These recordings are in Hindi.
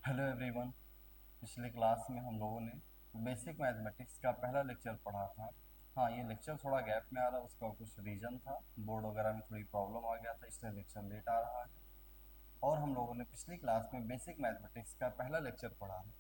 Hello everyone. पिछले क्लास में हम लोगों ने बेसिक मैथमेटिक्स का पहला लेक्चर पढ़ा था। हाँ, ये लेक्चर थोड़ा गैप में आ रहा है, उसका कुछ रीज़न था। बोर्ड वगैरह में थोड़ी प्रॉब्लम आ गया था, इसलिए लेक्चर लेट आ रहा है। और हम लोगों ने पिछली क्लास में बेसिक मैथमेटिक्स का पहला लेक्चर पढ़ा है।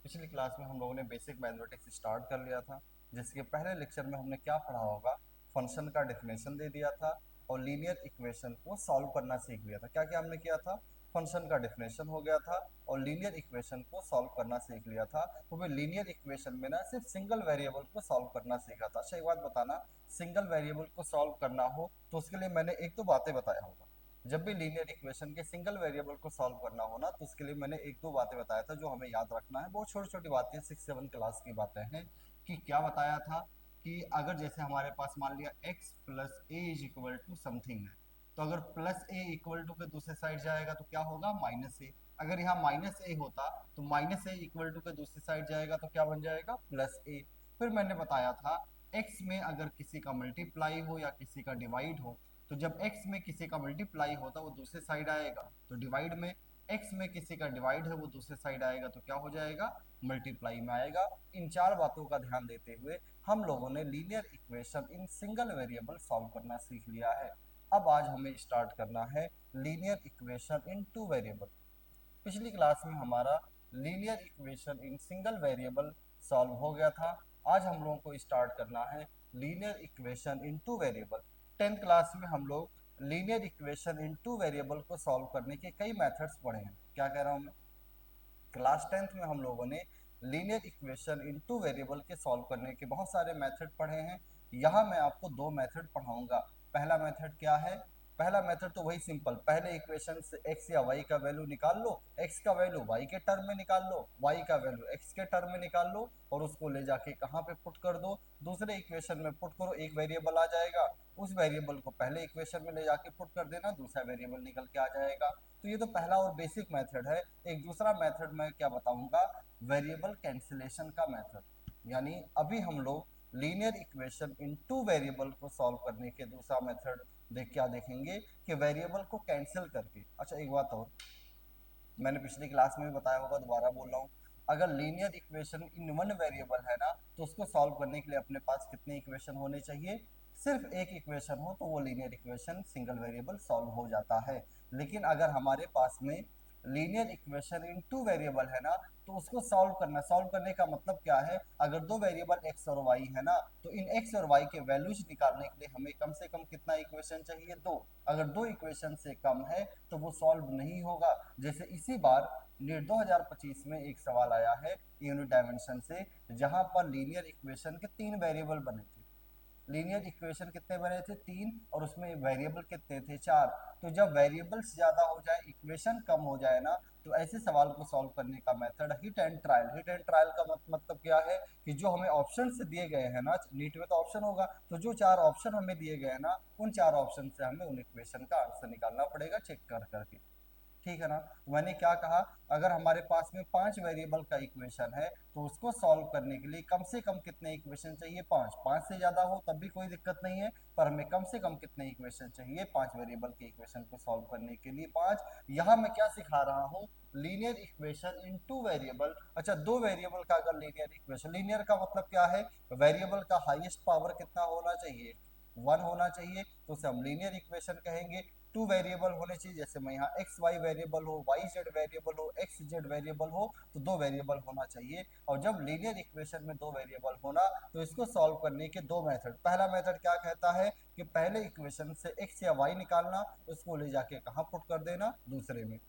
पिछली क्लास में हम लोगों ने बेसिक मैथमेटिक्स स्टार्ट कर लिया था, जिसके पहले लेक्चर में हमने क्या पढ़ा होगा, फंक्शन का डेफिनेशन दे दिया था और लीनियर इक्वेशन को सॉल्व करना सीख लिया था। क्या क्या हमने किया था, फंक्शन का डेफिनेशन हो गया था और लीनियर इक्वेशन को सॉल्व करना सीख लिया था। तो वे लीनियर इक्वेशन में ना सिर्फ सिंगल वेरिएबल को सॉल्व करना सीखा था। अच्छा, एक बात बताना, सिंगल वेरिएबल को सॉल्व करना हो तो उसके लिए मैंने एक दो बातें बताया होगा। जब भी लीनियर इक्वेशन के सिंगल वेरिएबल को सॉल्व करना हो ना, तो उसके लिए मैंने एक दो बातें बताया था जो हमें याद रखना है। बहुत छोटी छोटी बातें, 6-7 क्लास की बातें हैं। कि क्या बताया था कि अगर जैसे हमारे पास मान लिया x plus a is equal to something है, तो अगर प्लस ए इक्वल टू के दूसरे साइड जाएगा तो क्या होगा, माइनस ए। अगर यहाँ माइनस ए होता तो माइनस ए इक्वल टू के दूसरी साइड जाएगा तो क्या बन जाएगा, प्लस ए। फिर मैंने बताया था x में अगर किसी का मल्टीप्लाई हो या किसी का डिवाइड हो, तो जब x में किसी का मल्टीप्लाई होता वो दूसरे साइड आएगा तो डिवाइड में, x में किसी का डिवाइड है वो दूसरे साइड आएगा तो क्या हो जाएगा, मल्टीप्लाई में आएगा। इन चार बातों का ध्यान देते हुए हम लोगों ने linear equation in single variable solve करना सीख लिया है। अब आज हमें स्टार्ट करना है linear equation in two variable. पिछली क्लास में हमारा linear equation in single variable solve हो गया था। आज हम लोगों को स्टार्ट करना है linear equation in two variable. 10th class में हम लोग linear equation in two variable को सॉल्व करने के कई मेथड्स पढ़े हैं। क्या कह रहा हूँ मैं, क्लास 10th में हम लोगों ने linear equation in two variable के सॉल्व करने के बहुत सारे मेथड पढ़े हैं। यहाँ मैं आपको दो मेथड पढ़ाऊंगा। पहला मेथड क्या है, पहला मेथड तो वही सिंपल, पहले इक्वेशन से x या y का वैल्यू निकाल लो, x का वैल्यू y के टर्म में निकाल लो, y का वैल्यू x के टर्म में निकाल लो और उसको ले जाके कहाँ पे पुट कर दो, दूसरे इक्वेशन में पुट करो, एक वेरिएबल आ जाएगा। उस वेरिएबल को पहले इक्वेशन में ले जाके पुट कर देना, दूसरा वेरिएबल निकल के आ जाएगा। तो ये तो पहला और बेसिक मेथड है। एक दूसरा मेथड मैं क्या बताऊंगा, वेरिएबल कैंसिलेशन का मेथड। यानी अभी हम लोग linear equation in two variable को सॉल्व करने के दूसरा मेथड क्या देखेंगे कि वेरिएबल को कैंसिल करके। अच्छा, एक बात और, मैंने पिछली क्लास में भी बताया होगा, दोबारा बोल रहा हूँ, अगर linear equation in one variable है ना, तो उसको सॉल्व करने के लिए अपने पास कितने इक्वेशन होने चाहिए, सिर्फ एक इक्वेशन हो तो वो linear equation single variable solve हो जाता है। लेकिन अगर हमारे पास में linear equation in two variable है ना, तो उसको सॉल्व करने का मतलब क्या है, अगर दो वेरिएबल x और y है ना, तो इन x और y के वैल्यूज निकालने के लिए हमें कम से कम कितना इक्वेशन चाहिए, दो। अगर दो इक्वेशन से कम है तो वो सॉल्व नहीं होगा। जैसे इसी बार नीट 2025 में एक सवाल आया है यूनिट डायमेंशन से, जहां पर लीनियर इक्वेशन के तीन वेरिएबल बने थे। लीनियर इक्वेशन कितने बने थे, तीन, और उसमें वेरिएबल कितने थे, चार। तो जब वेरिएबल्स ज्यादा हो जाए, इक्वेशन कम हो जाए ना, तो ऐसे सवाल को सॉल्व करने का method hit and trial. Hit and trial का मतलब क्या है कि जो हमें ऑप्शन से दिए गए हैं ना, नीट में तो ऑप्शन होगा, तो जो चार ऑप्शन हमें दिए गए हैं ना, उन चार ऑप्शन से हमें उन इक्वेशन का आंसर निकालना पड़ेगा चेक कर करके। ठीक है ना। मैंने क्या कहा, अगर हमारे पास में पांच वेरिएबल का इक्वेशन है तो उसको सॉल्व करने के लिए कम से कम कितने इक्वेशन चाहिए, पांच। पांच से ज्यादा हो तब भी कोई दिक्कत नहीं है, पर हमें कम से कम कितने इक्वेशन चाहिए, पांच वेरिएबल के इक्वेशन को सॉल्व करने के लिए पांच। यहाँ मैं क्या सिखा रहा हूँ, linear equation in two variable. अच्छा, दो वेरिएबल का अगर लीनियर इक्वेशन, लीनियर का मतलब क्या है, वेरिएबल का हाईएस्ट पावर कितना होना चाहिए, वन होना चाहिए, तो उसे हम लीनियर इक्वेशन कहेंगे। टू वेरिएबल होने चाहिए, जैसे मैं यहाँ एक्स वाई वेरिएबल हो, वाई जेड वेरिएबल हो, एक्स जेड वेरिएबल हो, तो दो वेरिएबल होना चाहिए। और जब लीनियर इक्वेशन में दो वेरिएबल होना, तो इसको सॉल्व करने के दो मेथड। पहला मेथड क्या कहता है कि पहले इक्वेशन से एक्स या वाई निकालना, उसको ले जाके कहाँ पुट कर देना, दूसरे में।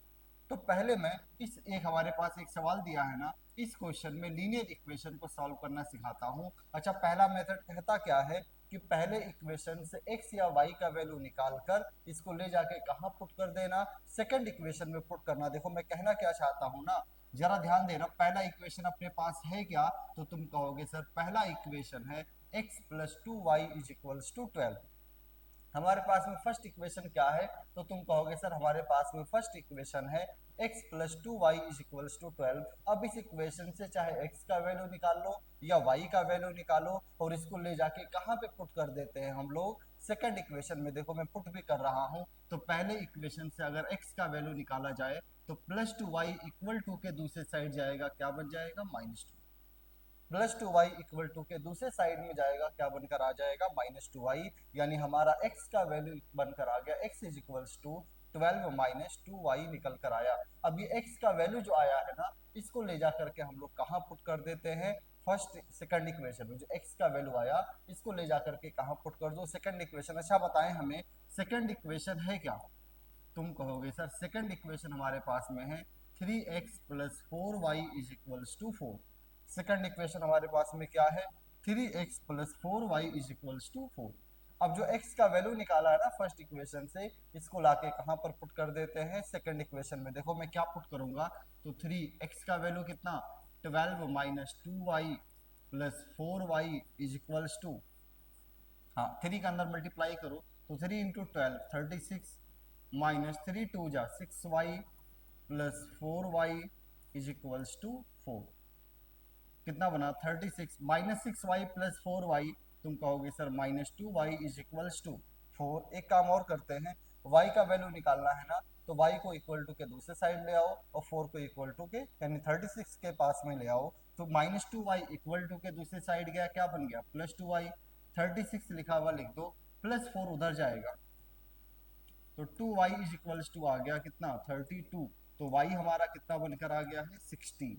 तो पहले मैं इस एक हमारे पास एक सवाल दिया है ना, इस क्वेश्चन में लीनियर इक्वेशन को सॉल्व करना सिखाता हूँ। अच्छा, पहला मेथड कहता क्या है कि पहले इक्वेशन से x या y का वैल्यू निकाल कर इसको ले जाके कहाँ पुट कर देना, सेकंड इक्वेशन में पुट करना। देखो मैं कहना क्या चाहता हूँ ना, जरा ध्यान देना, पहला इक्वेशन अपने पास है क्या, तो तुम कहोगे सर पहला इक्वेशन है x plus two y is equals to 12। हमारे पास में फर्स्ट इक्वेशन क्या है, तो तुम कहोगे सर हमारे पास में फर्स्ट इक्वेशन है x plus two y is equals to 12। अब इस इक्वेशन से चाहे x का वैल्यू निकाल लो या y का वैल्यू निकालो और इसको ले जाके कहाँ पे पुट कर देते हैं हम लोग, सेकंड इक्वेशन में। देखो मैं पुट भी कर रहा हूँ, तो पहले इक्वेशन से अगर x का वैल्यू निकाला जाए तो plus two y equal to के दूसरे साइड जाएगा, क्या बन जाएगा, -2। Plus two y equal to के दूसरे साइड में जाएगा, क्या बनकर आ जाएगा, -2y। यानी हमारा x का वैल्यू बनकर आ गया, x is equals to 12 -2y निकल कर आया। अब ये x का वैल्यू जो आया है ना, इसको ले जा करके हम लोग कहाँ पुट कर देते हैं, फर्स्ट सेकंड इक्वेशन में जो x का वैल्यू आया इसको ले जा करके कहाँ पुट कर दो, सेकंड इक्वेशन। अच्छा बताएं हमें सेकंड इक्वेशन है क्या, तुम कहोगे सर सेकंड इक्वेशन हमारे पास में है 3x plus 4y is equals to 4। Second equation हमारे पास में क्या है, 3x plus 4y is equals to 4। अब जो x का वैल्यू निकाला है ना फर्स्ट इक्वेशन से, इसको लाके कहाँ पर पुट कर देते हैं, सेकंड इक्वेशन में। देखो मैं क्या पुट करूंगा, तो 3x का वैल्यू कितना, 12 -2y plus 4y is equals to, हाँ 3 के अंदर मल्टीप्लाई करो तो 3 इंटू 12 36 -3 2 जा 6y plus 4y is equals to 4। कितना बना 36 -6y प्लस 4y, तुम कहोगे sir -2y is equals to 4। एक काम और करते हैं, y का वैल्यू निकालना है ना, तो y को इक्वल टू के दूसरे साइड ले आओ और 4 को इक्वल टू के यानी 36 के पास में ले आओ। तो -2y इक्वल टू के दूसरे साइड गया, क्या बन गया, +2y। 36 लिखा हुआ लिख दो, +4 उधर जाएगा तो 2y इज इक्वल्स टू आ गया कितना, 32। तो y हमारा कितना बनकर आ गया है, 16।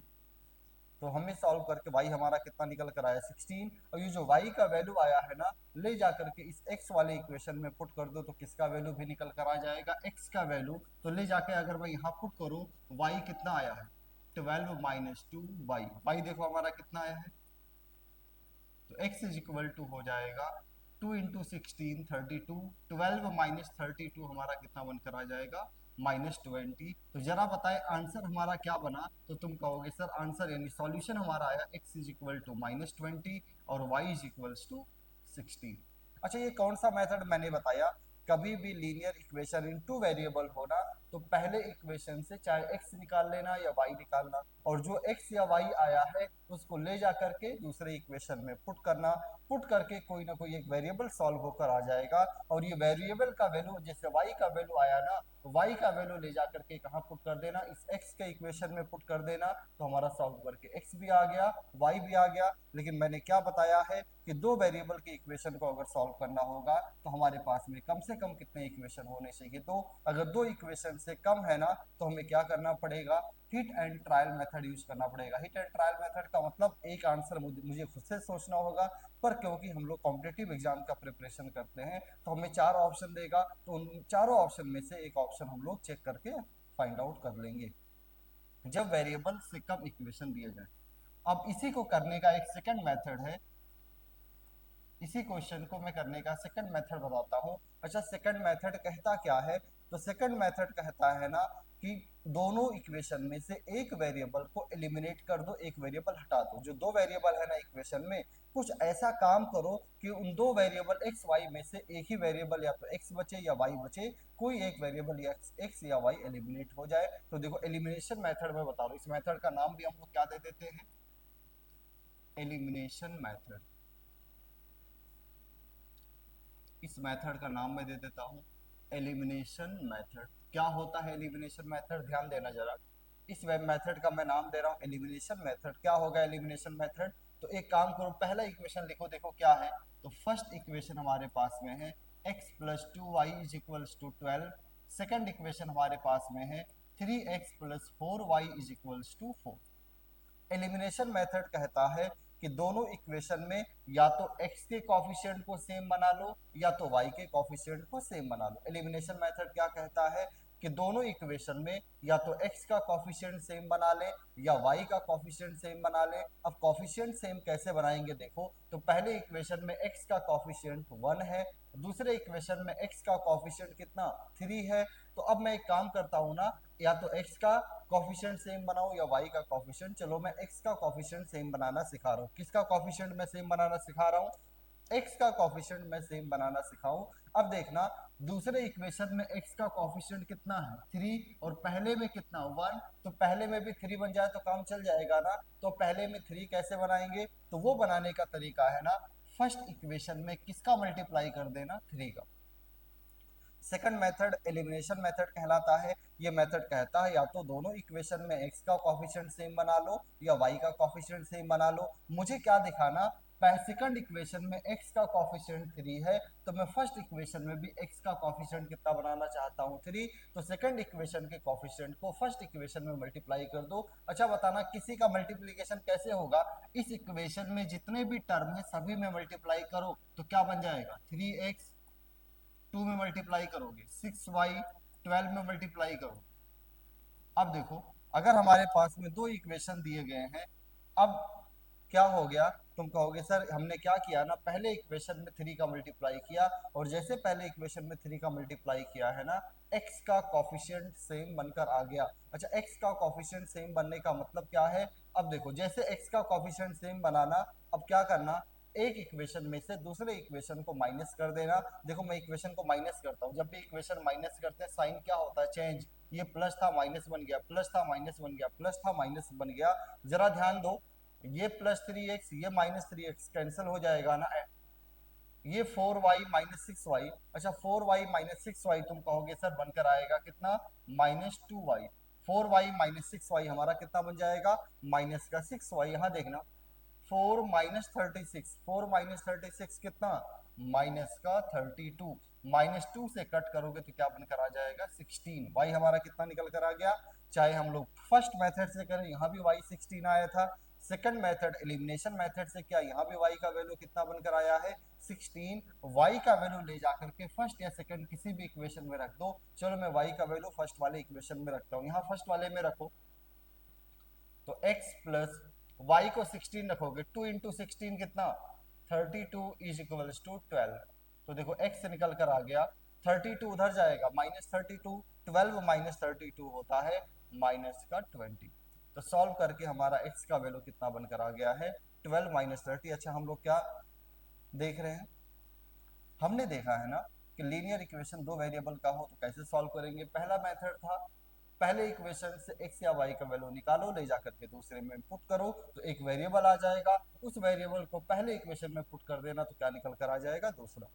तो हमें सॉल्व करके y हमारा कितना निकल कर आया, 16। और ये जो y का वैल्यू आया है ना, ले जा करके इस x वाले इक्वेशन में पुट कर दो तो किसका वैल्यू भी निकल कर आ जाएगा, x का वैल्यू। तो ले जाके अगर मैं यहाँ पुट करूँ, y कितना आया है, 12 -2y। y देखो हमारा कितना आया है, तो x इज इक्वल टू हो जाएगा 2 इंटू 16 32, 12 -32 हमारा कितना बनकर आ जाएगा, -20। तो जरा बताए आंसर हमारा क्या बना, तो तुम कहोगे सर आंसर यानी सॉल्यूशन हमारा आया x इज इक्वल टू -20 और y इज इक्वल्स टू 16। अच्छा ये कौन सा मेथड मैंने बताया, कभी भी linear equation in two variable होना तो पहले इक्वेशन से चाहे x निकाल लेना या y निकालना, और जो x या y आया है उसको ले जा करके दूसरे इक्वेशन में पुट करना। पुट करके कोई ना कोई एक वेरिएबल सॉल्व होकर आ जाएगा, और ये वेरिएबल का वैल्यू जैसे y का वैल्यू आया ना, तो y का वैल्यू ले जा करके कहाँ पुट कर देना, इस x के इक्वेशन में पुट कर देना। तो हमारा सॉल्व करके x भी आ गया, y भी आ गया। लेकिन मैंने क्या बताया है कि दो वेरिएबल के इक्वेशन को अगर सॉल्व करना होगा तो हमारे पास में कम से कम कितने इक्वेशन होने चाहिए, दो। अगर दो इक्वेशन से कम है ना, तो हमें क्या करना पड़ेगा, hit and trial method use करना पड़ेगा। हिट एंड ट्रायल मेथड का मतलब एक आंसर मुझे खुद से सोचना होगा, पर क्योंकि हम लोग कॉम्पिटिटिव एग्जाम का प्रिपरेशन करते हैं तो हमें चार ऑप्शन देगा, तो उन चारों ऑप्शन में से एक ऑप्शन हम लोग चेक करके फाइंड आउट कर लेंगे जब वेरिएबल से कम इक्वेशन दिए जाए। अब इसी को करने का एक सेकंड मेथड है, इसी क्वेश्चन को मैं करने का सेकंड मेथड बताता हूँ। अच्छा सेकंड मेथड कहता क्या है, तो सेकंड मेथड कहता है ना कि दोनों इक्वेशन में से एक वेरिएबल को एलिमिनेट कर दो, एक वेरिएबल हटा दो। जो दो वेरिएबल है ना इक्वेशन में, कुछ ऐसा काम करो कि उन दो वेरिएबल एक्स वाई में से एक ही वेरिएबल या तो एक्स बचे या वाई बचे, कोई एक वेरिएबल या एक्स या वाई एलिमिनेट हो जाए। तो देखो एलिमिनेशन मेथड में बता रहा हूँ, इस मेथड का नाम भी हम लोग क्या दे देते हैं, एलिमिनेशन मेथड। इस मेथड का नाम मैं दे देता हूं एलिमिनेशन मेथड। क्या होता है एलिमिनेशन मेथड, ध्यान देना जरा। इस वेब मेथड का मैं नाम दे रहा हूं एलिमिनेशन मेथड। क्या होगा एलिमिनेशन मेथड, तो एक काम करो पहला इक्वेशन लिखो, देखो क्या है। तो फर्स्ट इक्वेशन हमारे पास में है x plus 2y is equals to 12। Second equation हमारे पास में है 3x plus 4y is equals to 4। Elimination method कहता है कि दोनों इक्वेशन में या तो x के कॉफिशिएंट को सेम बना लो या तो y के कॉफिशिएंट को सेम बना लो। एलिमिनेशन मेथड क्या कहता है कि दोनों इक्वेशन में या तो x का कॉफिशिएंट सेम बना ले या y का कॉफिशिएंट सेम बना ले। अब कॉफिशिएंट सेम कैसे बनाएंगे, देखो तो पहले इक्वेशन में x का कॉफिशिएंट 1 है, दूसरे इक्वेशन में x का कॉफिशिएंट कितना 3 है। तो अब मैं एक काम करता हूं ना, या तो x का कॉफिशिएंट सेम बनाओ या y का कॉफिशिएंट। चलो मैं x का कॉफिशिएंट सेम बनाना सिखा रहा हूँ। किसका कॉफिशिएंट मैं सेम बनाना सिखा रहा हूँ, x का कॉफिशिएंट मैं सेम बनाना सिखाऊं। अब देखना दूसरे इक्वेशन में x का कॉफिशिएंट कितना है 3 और पहले में कितना 1, तो पहले में भी 3 बन जाए तो काम चल जाएगा ना। तो पहले में 3 कैसे बनाएंगे, तो वो बनाने का तरीका है ना, फर्स्ट इक्वेशन में किसका मल्टीप्लाई कर देना 3 का। सेकंड मेथड एलिमिनेशन मेथड कहलाता है। ये मेथड कहता है या तो दोनों इक्वेशन में x का कोफिशिएंट सेम बना लो या y का कोफिशिएंट सेम बना लो। मुझे क्या दिखाना, सेकंड इक्वेशन में x का कोफिशिएंट 3 है, तो मैं फर्स्ट इक्वेशन में भी x का कोफिशिएंट कितना बनाना चाहता हूँ 3। तो सेकंड इक्वेशन के कोफिशिएंट को फर्स्ट इक्वेशन में मल्टीप्लाई कर दो। अच्छा बताना किसी का मल्टीप्लीकेशन कैसे होगा, इस इक्वेशन में जितने भी टर्म है सभी में मल्टीप्लाई करो तो क्या बन जाएगा, 3x 2 में मल्टीप्लाई करोगे, 6y 12 में मल्टीप्लाई करो। अब देखो अगर हमारे पास में दो इक्वेशन दिए गए हैं, अब क्या हो गया, तुम कहोगे सर हमने क्या किया ना, पहले इक्वेशन में 3 का मल्टीप्लाई किया और जैसे पहले इक्वेशन में 3 का मल्टीप्लाई किया है ना, x का कोफिशिएंट सेम बनकर आ गया। अच्छा x का कोफिशिएंट सेम बनने का मतलब क्या है, अब देखो जैसे x का कोफिशिएंट सेम बनाना, अब क्या करना, एक इक्वेशन में से दूसरे इक्वेशन को माइनस कर देना। देखो मैं इक्वेशन को माइनस करता हूँ, जब भी इक्वेशन माइनस करते हैं साइन क्या होता है, चेंज। ये प्लस था माइनस बन गया, प्लस था माइनस बन गया, प्लस था माइनस बन गया। जरा ध्यान दो, ये +3x ये -3x कैंसिल हो जाएगा ना, ये 4y -6y। अच्छा 4y -6y तुम कहोगे सर बनकर आएगा कितना, -2y। 4y -6y हमारा कितना बन जाएगा, माइनस का 6y। यहाँ देखना 4 - 36, 4 - 36 कितना, माइनस का 32। -2 से कट करोगे तो क्या बनकर आ जाएगा, 16। y हमारा कितना निकल कर आ गया, चाहे हम लोग फर्स्ट मेथड से करें यहाँ भी y 16 आया था, सेकंड मेथड एलिमिनेशन मेथड से क्या यहाँ भी y का वैल्यू कितना बनकर आया है, 16। y का वैल्यू ले जाकर के फर्स्ट या सेकंड किसी भी इक्वेशन में रख दो। चलो मैं y का वैल्यू फर्स्ट वाले इक्वेशन में रखता हूँ, यहाँ फर्स्ट वाले में रखो तो x प्लस y को 16 रखोगे, 2 इंटू 16 कितना, 32 इज इक्वल्स टू 12। तो देखो x निकल कर आ गया, 32 उधर जाएगा -32, 12 -32 होता है माइनस का 20। तो सॉल्व करके हमारा x का वैल्यू कितना बनकर आ गया है, 12 - 30। अच्छा हम लोग क्या देख रहे हैं, हमने देखा है ना कि लीनियर इक्वेशन दो वेरिएबल का हो तो कैसे सॉल्व करेंगे। पहला मेथड था पहले इक्वेशन से x या y का वैल्यू निकालो, ले जाकर के दूसरे में पुट करो तो एक वेरिएबल आ जाएगा, उस वेरिएबल को पहले इक्वेशन में पुट कर देना तो क्या निकल कर आ जाएगा, दूसरा।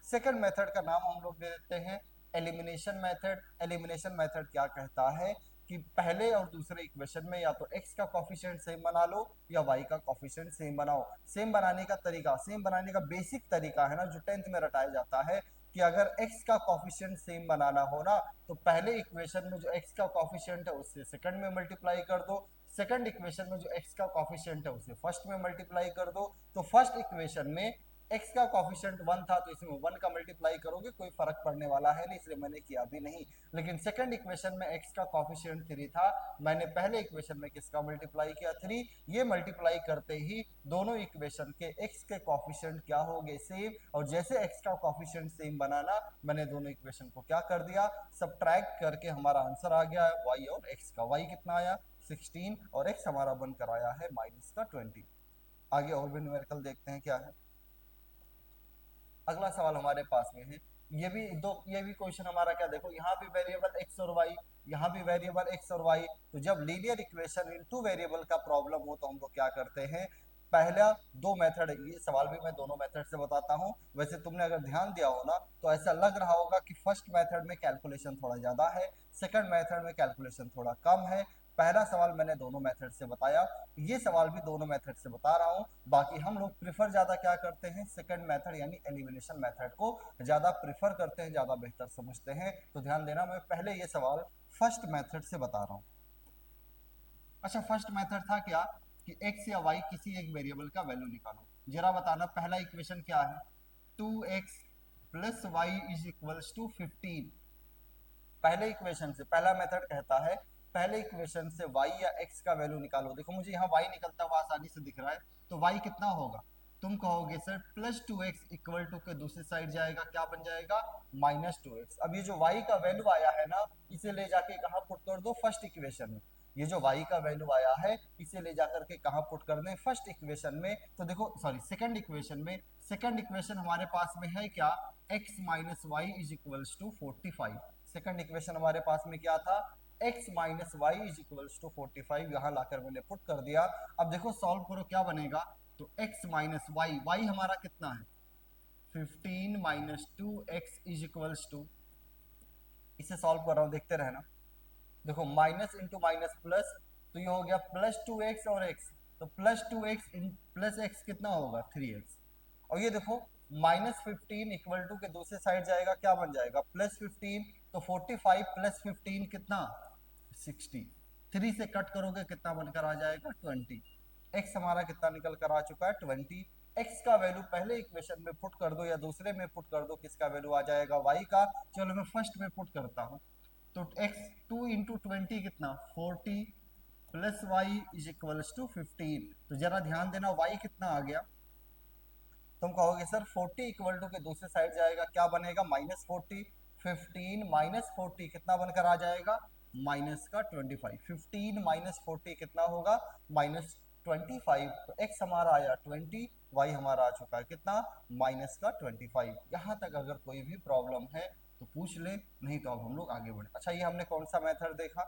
सेकंड मेथड का नाम हम लोग दे देते हैं एलिमिनेशन मेथड। एलिमिनेशन मेथड क्या कहता है कि पहले और दूसरे इक्वेशन में या तो x का कोफिशिएंट सेम बना लो या y का कोफिशिएंट सेम बनाओ। सेम बनाने का तरीका, सेम बनाने का बेसिक तरीका है ना जो 10th में रटाया जाता है कि अगर x का कोफिशिएंट सेम बनाना हो ना तो पहले इक्वेशन में जो x का कोफिशिएंट है उससे सेकंड में मल्टीप्लाई कर दो, सेकंड इक्वेशन में जो x का कोफिशिएंट है उसे फर्स्ट में मल्टीप्लाई कर दो। तो फर्स्ट इक्वेशन में x का कोफिशिएंट 1 था तो इसमें 1 का मल्टीप्लाई करोगे, कोई फर्क पड़ने वाला है नहीं इसलिए मैंने किया भी नहीं। लेकिन सेकंड इक्वेशन में x का कोफिशिएंट 3 था, मैंने पहले इक्वेशन में किसका मल्टीप्लाई किया, 3। ये मल्टीप्लाई करते ही दोनों इक्वेशन के x के कोफिशिएंट क्या हो गए, सेम। और जैसे x का कोफिशिएंट सेम बनाना, मैंने दोनों इक्वेशन को क्या कर दिया, सब्ट्रैक्ट करके हमारा आंसर आ गया है y और x का। y कितना आया 16 और x हमारा बनकर आया है माइनस का 20। आगे और भी न्यूमेरिकल देखते हैं क्या है। अगला सवाल हमारे पास में है, ये भी क्वेश्चन हमारा क्या, देखो यहाँ भी वेरिएबल x और y, यहाँ भी वेरिएबल x और y। तो जब linear equation in two variable का प्रॉब्लम हो तो हम लोग क्या करते हैं, पहला दो मेथड, ये सवाल भी मैं दोनों मेथड से बताता हूँ। वैसे तुमने अगर ध्यान दिया हो ना तो ऐसा लग रहा होगा कि फर्स्ट मेथड में कैलकुलेशन थोड़ा ज्यादा है, सेकंड मेथड में कैलकुलेशन थोड़ा कम है। पहला सवाल मैंने दोनों मेथड से बताया, ये सवाल भी दोनों मेथड से बता रहा हूँ। बाकी हम लोग प्रिफर ज्यादा क्या करते हैं, सेकंड मेथड यानी एलिमिनेशन मेथड को ज्यादा प्रिफर करते हैं, ज्यादा बेहतर समझते हैं। तो ध्यान देना मैं पहले ये सवाल फर्स्ट मेथड से बता रहा हूँ। अच्छा फर्स्ट मेथड था क्या कि x या y किसी एक वेरिएबल का वैल्यू निकालो। जरा बताना पहला इक्वेशन क्या है, 2x plus y is equals to 15। पहले इक्वेशन से, पहला मेथड कहता है पहले इक्वेशन से y या x का वैल्यू निकालो। देखो मुझे यहाँ y निकलता हुआ आसानी से दिख रहा है, तो y कितना होगा, तुम कहोगे सर +2x इक्वल टू के दूसरी साइड जाएगा, क्या बन जाएगा -2x। अब ये जो y का वैल्यू आया है ना, इसे ले जाके कहाँ पुट कर दो, फर्स्ट इक्वेशन में। ये जो y का वैल्यू आया है इसे ले जाकर के कहाँ पुट कर दें, फर्स्ट इक्वेशन में। तो देखो सॉरी सेकंड इक्वेशन में, सेकंड इक्वेशन हमारे पास में है क्या, x minus y is equals to 45। Second equation हमारे पास में क्या था, x minus y is equals to 45, यहाँ लाकर मैंने पुट कर दिया। अब देखो सॉल्व करो क्या बनेगा, तो x माइनस वाई, वाई हमारा कितना है 15 - 2x इज इक्वल्स टू इसे सॉल्व कर रहा हूँ, देखते रहना। देखो माइनस इंटू माइनस प्लस, तो ये हो गया प्लस 2x और x, तो प्लस 2x प्लस x कितना होगा 3x। और ये देखो -15 इक्वल टू के दूसरे साइड जाएगा, क्या बन जाएगा +15, तो 45 प्लस 15 कितना 60। 3 से कट करोगे कितना बनकर आ जाएगा 20। x हमारा कितना निकल कर आ चुका है 20। x का वैल्यू पहले इक्वेशन में पुट कर दो या दूसरे में पुट कर दो, किसका वैल्यू आ जाएगा y का। चलो मैं फर्स्ट में पुट करता हूँ, तो x 2 इंटू 20 कितना 40 plus y is equals to 15। तो जरा ध्यान देना y कितना आ गया, तुम कहोगे सर 40 इक्वल टू के दूसरे साइड जाएगा, क्या बनेगा -40। 15 -40 कितना बनकर आ जाएगा माइनस का 25। 15 -40 कितना होगा -25। तो x हमारा आया 20, y हमारा आ चुका है कितना माइनस का 25। यहाँ तक अगर कोई भी प्रॉब्लम है तो पूछ ले, नहीं तो अब हम लोग आगे बढ़े। अच्छा ये हमने कौन सा मेथड देखा,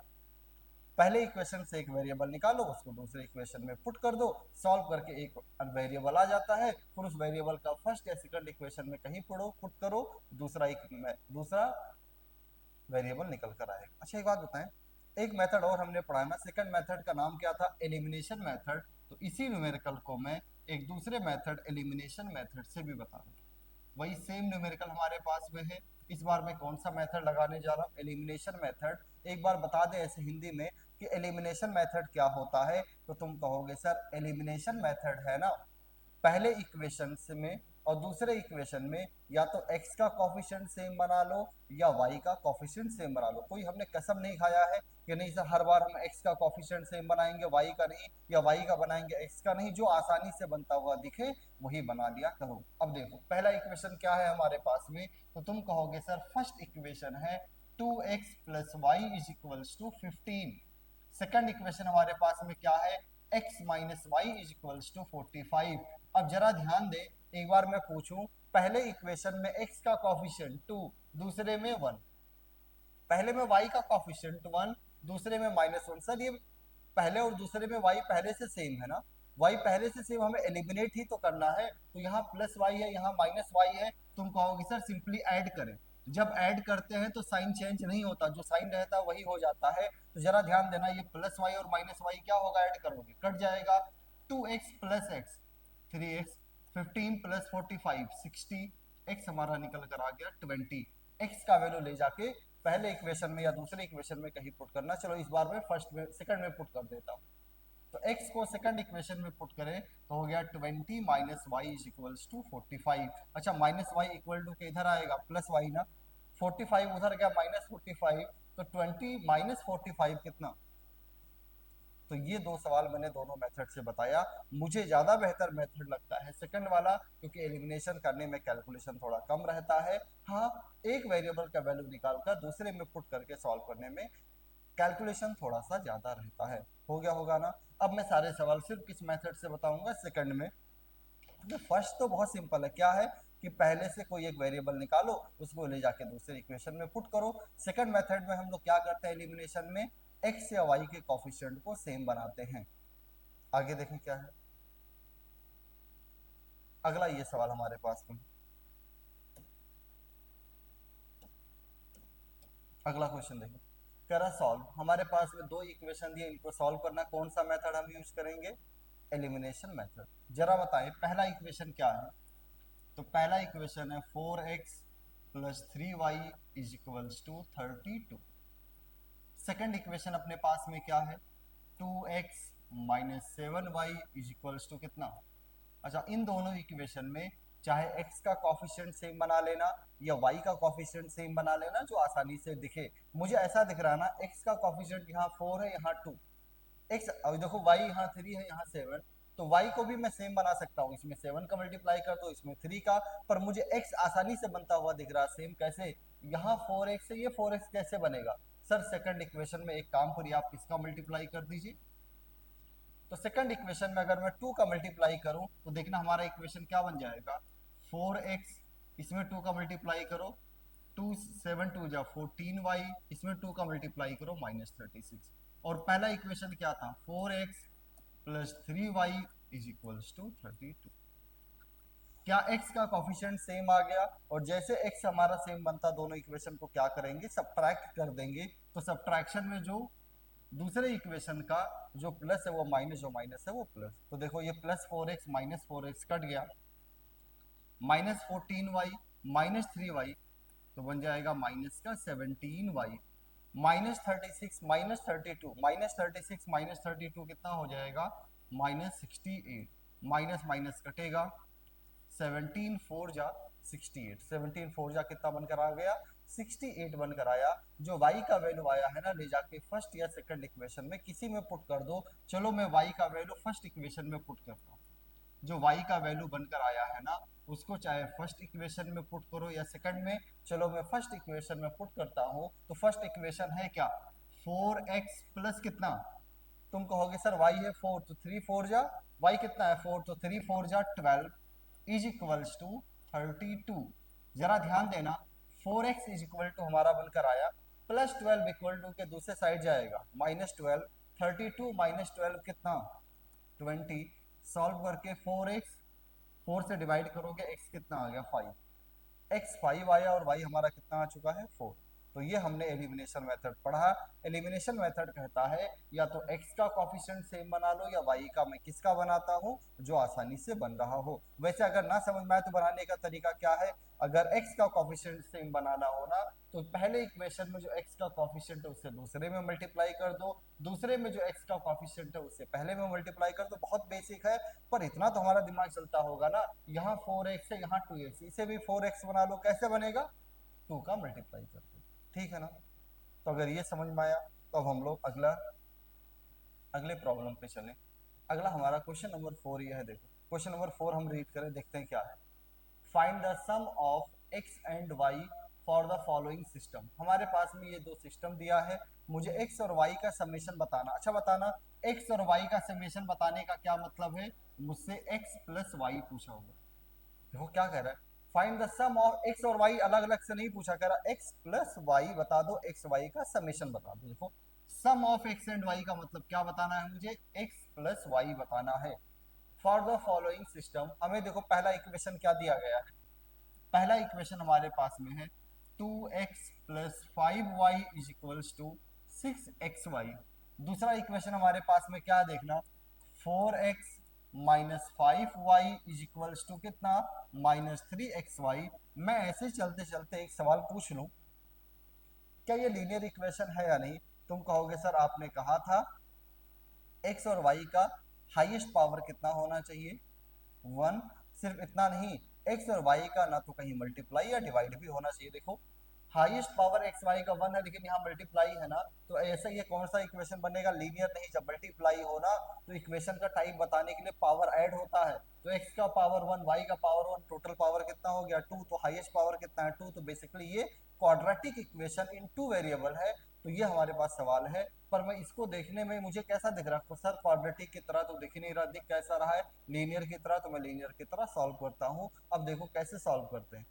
पहले इक्वेशन से एक वेरिएबल निकालो, उसको दूसरे इक्वेशन में पुट कर दो, सॉल्व करके एक वेरिएबल आ जाता है, फिर उस वेरिएबल का फर्स्ट या सेकंड इक्वेशन में कहीं पुट करो, दूसरा वेरिएबल निकल कर आएगा। अच्छा एक बात बताएं, एक मेथड और हमने पढ़ा ना, सेकंड मेथड का नाम क्या था एलिमिनेशन मेथड। तो इसी न्यूमेरिकल को मैं एक दूसरे मेथड एलिमिनेशन मेथड से भी बता दूं, वही सेम न्यूमेरिकल हमारे पास में है। इस बार मैं कौन सा मेथड लगाने जा रहा हूँ एलिमिनेशन मेथड। एक बार बता दे ऐसे हिंदी में कि एलिमिनेशन मेथड क्या होता है, तो तुम कहोगे सर एलिमिनेशन मेथड है ना, पहले इक्वेशन में और दूसरे इक्वेशन में या तो x का कॉफिशिएंट सेम बना लो या y का कॉफिशिएंट सेम बना लो। कोई हमने कसम नहीं खाया है कि नहीं सर हर बार हम x का कॉफिशिएंट सेम बनाएंगे y का नहीं, या y का बनाएंगे x का नहीं, जो आसानी से बनता हुआ दिखे वही बना लिया करो। अब देखो पहला इक्वेशन क्या है हमारे पास में, तो तुम कहोगे सर फर्स्ट इक्वेशन है 2x plus y is equals to 15। Second equation हमारे पास में क्या है x minus y is equals to 45। अब जरा ध्यान दे, एक बार मैं पूछूं, पहले इक्वेशन में x का कॉफिशिएंट 2, दूसरे में 1, पहले में y का कॉफिशिएंट 1, दूसरे में -1। सर ये पहले और दूसरे में y पहले से सेम है ना, y पहले से सेम, हमें एलिमिनेट ही तो करना है, तो यहाँ प्लस वाई है यहाँ माइनस वाई है। तुम कहोगे सर सिंपली ऐड करें, जब ऐड करते हैं तो साइन चेंज नहीं होता, जो साइन रहता है वही हो जाता है। तो जरा ध्यान देना, ये प्लस वाई और माइनस वाई क्या होगा, ऐड करोगे कट जाएगा, 2x plus x 3x, 15 plus 45 60, x हमारा निकल कर आ गया 20। x का वैल्यू ले जाके पहले इक्वेशन में या दूसरे इक्वेशन में कहीं पुट करना। चलो इस बार मैं फर्स्ट में सेकंड में पुट कर देता हूँ, तो x को सेकंड इक्वेशन में पुट करें तो हो गया 20 minus y is equals to 45। अच्छा माइनस वाई इक्वल टू के इधर आएगा प्लस वाई ना, 45 उधर गया -45, तो 20 -45 कितना। तो ये दो सवाल मैंने दोनों मेथड से बताया, मुझे ज़्यादा बेहतर मेथड लगता है सेकंड वाला, क्योंकि एलिमिनेशन करने में कैलकुलेशन थोड़ा कम रहता है। हाँ एक वेरिएबल का वैल्यू निकालकर दूसरे में पुट करके सॉल्व करने में कैलकुलेशन थोड़ा सा ज़्यादा रहता है। हो गया होगा ना। अब मैं सारे सवाल सिर्फ किस मेथड से बताऊंगा सेकंड में। तो फर्स्ट तो बहुत सिंपल है, क्या है कि पहले से कोई एक वेरिएबल निकालो, उसको ले जाके दूसरे इक्वेशन में पुट करो। सेकंड मेथड में हम लोग क्या करते हैं एलिमिनेशन में, एक्स या वाई के कॉफिशिएंट को सेम बनाते हैं। आगे देखें क्या है अगला ये सवाल हमारे पास में, अगला क्वेश्चन देखें, कह रहा सॉल्व, हमारे पास में दो इक्वेशन दिए, इनको सॉल्व करना, कौन सा मेथड हम यूज करेंगे एलिमिनेशन मेथड। जरा बताएं पहला इक्वेशन क्या है, तो पहला इक्वेशन है 4x plus 3y is equals to 32। Second equation अपने पास में क्या है 2x minus 7y is equals to कितना। अच्छा इन दोनों इक्वेशन में चाहे x का कॉफिशिएंट सेम बना लेना या y का कॉफिशिएंट सेम बना लेना, जो आसानी से दिखे। मुझे ऐसा दिख रहा है ना, x का कॉफिशिएंट यहाँ 4 है यहाँ 2, x अब देखो y यहाँ 3 है यहाँ 7, तो y को भी मैं सेम बना सकता हूँ, इसमें 7 का मल्टीप्लाई कर दो इसमें 3 का, पर मुझे x आसानी से बनता हुआ दिख रहा है सेम, कैसे यहाँ 4x है, ये 4x कैसे बनेगा। सर सेकंड इक्वेशन में एक काम करिए, आप इसका मल्टीप्लाई कर दीजिए। तो सेकंड इक्वेशन में अगर मैं 2 का मल्टीप्लाई करूं तो देखना हमारा इक्वेशन क्या बन जाएगा 4x, इसमें 2 का मल्टीप्लाई करो 2 7 2 जा 14y, इसमें 2 का मल्टीप्लाई करो -36। और पहला इक्वेशन क्या था 4x plus 3y is equals to 32। क्या x का कॉफिशिएंट सेम आ गया, और जैसे x हमारा सेम बनता दोनों इक्वेशन को क्या करेंगे, सब्ट्रैक्ट कर देंगे। तो सब्ट्रैक्शन में जो दूसरे इक्वेशन का जो प्लस है वो माइनस, जो माइनस है वो प्लस। तो देखो ये plus 4x minus 4x cut गया, माइनस 14y माइनस 3y, तो बन जाएगा माइनस का 17y, minus 36 minus 32, minus 36 minus 32 कितना हो जाएगा, माइनस 68, माइनस माइनस कटेगा, 17 फोर जा 68, 17 फोर जा कितना बनकर आ गया, 68 बनकर आया। जो y का वैल्यू आया है ना, ले जाके फर्स्ट या सेकंड इक्वेशन में किसी में पुट कर दो। चलो मैं y का वैल्यू फर्स्ट इक्वेशन में पुट करता हूँ। जो y का वैल्यू बनकर आया है ना, उसको चाहे फर्स्ट इक्वेशन में पुट करो या सेकंड में। चलो मैं फर्स्ट इक्वेशन में पुट करता हूँ। तो फर्स्ट इक्वेशन है क्या, 4x प्लस कितना, तुम कहोगे सर y है 4, तो 3 फोर जा, y कितना है 4, तो 3 फोर जा 12 इज इक्वल्स टू 32। जरा ध्यान देना, 4x इज इक्वल टू हमारा बनकर आया प्लस 12 इक्वल टू के दूसरे साइड जाएगा माइनस 12, 32 माइनस 12 कितना 20। सॉल्व करके 4x 4 से डिवाइड करोगे x कितना आ गया 5, x 5 आया और y हमारा कितना आ चुका है 4। तो ये हमने एलिमिनेशन मेथड पढ़ा। एलिमिनेशन मेथड कहता है या तो x का कॉफिशिएंट सेम बना लो, या y का मैं किसका बनाता हूँ, जो आसानी से बन रहा हो। वैसे अगर ना समझ में आए तो बनाने का तरीका क्या है, अगर x का कॉफिशिएंट सेम बनाना हो ना, तो पहले इक्वेशन में जो x का कॉफिशिएंट है उससे दूसरे में मल्टीप्लाई कर दो, दूसरे में जो x का कॉफिशिएंट है उससे पहले में मल्टीप्लाई कर दो। बहुत बेसिक है, पर इतना तो हमारा दिमाग चलता होगा ना। यहाँ 4x है, यहाँ 2x, इसे भी 4x बना लो, कैसे बनेगा, 2 का मल्टीप्लाई कर दो, ठीक है ना। तो अगर ये समझ में आया तो अब हम लोग अगले प्रॉब्लम पे चलें। अगला हमारा क्वेश्चन नंबर 4 ये है, देखो क्वेश्चन नंबर 4 हम रीड करें, देखते हैं क्या है। Find the sum of x and y for the following system. हमारे पास में ये दो सिस्टम दिया है, मुझे x और y का समेशन बताना। अच्छा बताना, x और y का समेशन बताने का क्या मतलब है, मुझसे x प्लस y पूछा हुआ। देखो क्या कह रहा है, find the sum of x और y, अलग अलग से नहीं पूछा, कह रहा x प्लस y बता दो, x y का समेशन बता दो। देखो सम ऑफ x एंड y का मतलब क्या बताना है, मुझे x प्लस y बताना है। फॉर द फॉलोइंग सिस्टम, हमें देखो पहला इक्वेशन क्या दिया गया है, पहला इक्वेशन हमारे पास में है 2x plus 5y is equals to 6xy। दूसरा इक्वेशन हमारे पास में क्या देखना, 4x minus 5y is equals to कितना, माइनस 3xy। मैं ऐसे चलते चलते एक सवाल पूछ लूं, क्या ये लीनियर इक्वेशन है या नहीं। तुम कहोगे सर आपने कहा था x और y का हाईएस्ट पावर कितना होना चाहिए, 1। सिर्फ इतना नहीं, x और y का ना तो कहीं मल्टीप्लाई या डिवाइड भी होना चाहिए। देखो हाईएस्ट पावर एक्स वाई का 1 है, लेकिन यहाँ मल्टीप्लाई है ना, तो ऐसा ये कौन सा इक्वेशन बनेगा, लीनियर नहीं। जब मल्टीप्लाई हो ना, तो इक्वेशन का टाइप बताने के लिए पावर ऐड होता है। तो x का पावर 1, y का पावर 1, टोटल पावर कितना हो गया 2, तो हाईएस्ट पावर कितना है 2। तो बेसिकली ये क्वाड्रेटिक इक्वेशन इन 2 वेरिएबल है। तो ये हमारे पास सवाल है, पर मैं इसको देखने में मुझे कैसा दिख रहा है, सर क्वाड्रेटिक की तरह तो दिख ही नहीं रहा, दिख कैसा रहा है, लीनियर की तरह। तो मैं लीनियर की तरह सॉल्व करता हूँ। अब देखो कैसे सॉल्व करते हैं।